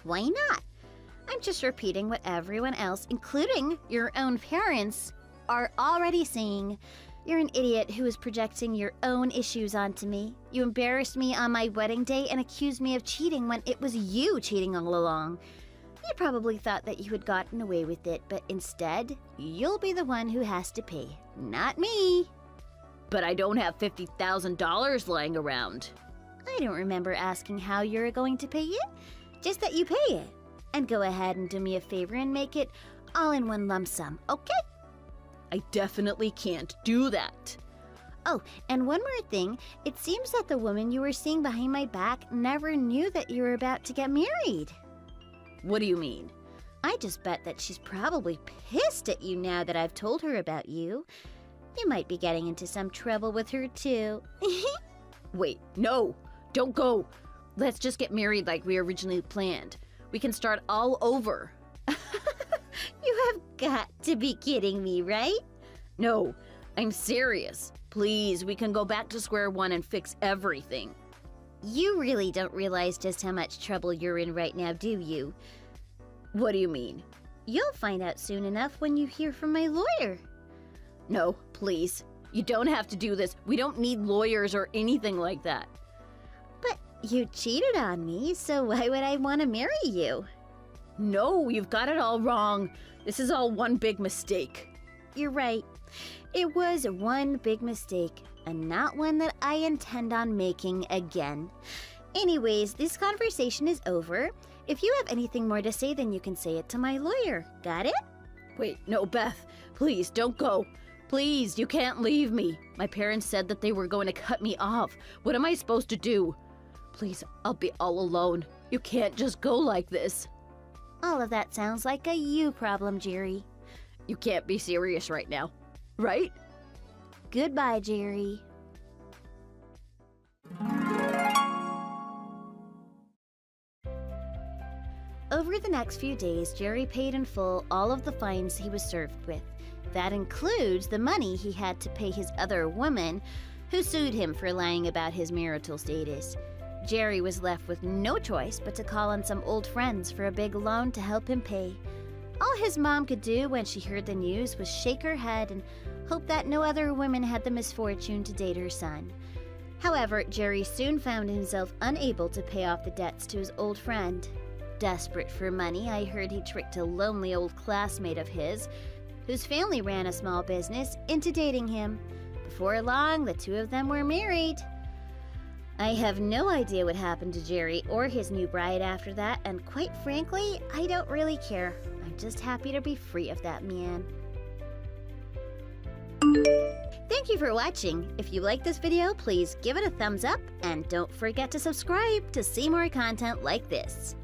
Why not? I'm just repeating what everyone else, including your own parents, are already saying. You're an idiot who is projecting your own issues onto me. You embarrassed me on my wedding day and accused me of cheating when it was you cheating all along. You probably thought that you had gotten away with it, but instead, you'll be the one who has to pay, not me. But I don't have $50,000 lying around. I don't remember asking how you're going to pay it, just that you pay it. And go ahead and do me a favor and make it all in one lump sum, okay? I definitely can't do that. Oh, and one more thing. It seems that the woman you were seeing behind my back never knew that you were about to get married. What do you mean? I just bet that she's probably pissed at you now that I've told her about you. You might be getting into some trouble with her, too. Wait, no, don't go. Let's just get married like we originally planned. We can start all over. You have got to be kidding me, right? No, I'm serious. Please, we can go back to square one and fix everything. You really don't realize just how much trouble you're in right now, do you? What do you mean? You'll find out soon enough when you hear from my lawyer. No, please. You don't have to do this. We don't need lawyers or anything like that. But you cheated on me, so why would I want to marry you? No, you've got it all wrong. This is all one big mistake. You're right. It was one big mistake, and not one that I intend on making again. Anyways, this conversation is over. If you have anything more to say, then you can say it to my lawyer. Got it? Wait, no, Beth. Please, don't go. Please, you can't leave me. My parents said that they were going to cut me off. What am I supposed to do? Please, I'll be all alone. You can't just go like this. All of that sounds like a you problem, Jerry. You can't be serious right now, right? Goodbye, Jerry. Over the next few days, Jerry paid in full all of the fines he was served with. That includes the money he had to pay his other woman, who sued him for lying about his marital status. Jerry was left with no choice but to call on some old friends for a big loan to help him pay. All his mom could do when she heard the news was shake her head and hope that no other women had the misfortune to date her son. However, Jerry soon found himself unable to pay off the debts to his old friend. Desperate for money, I heard he tricked a lonely old classmate of his, whose family ran a small business, into dating him. Before long, the two of them were married. I have no idea what happened to Jerry or his new bride after that, and quite frankly, I don't really care. I'm just happy to be free of that man. Thank you for watching. If you like this video, please give it a thumbs up, and don't forget to subscribe to see more content like this.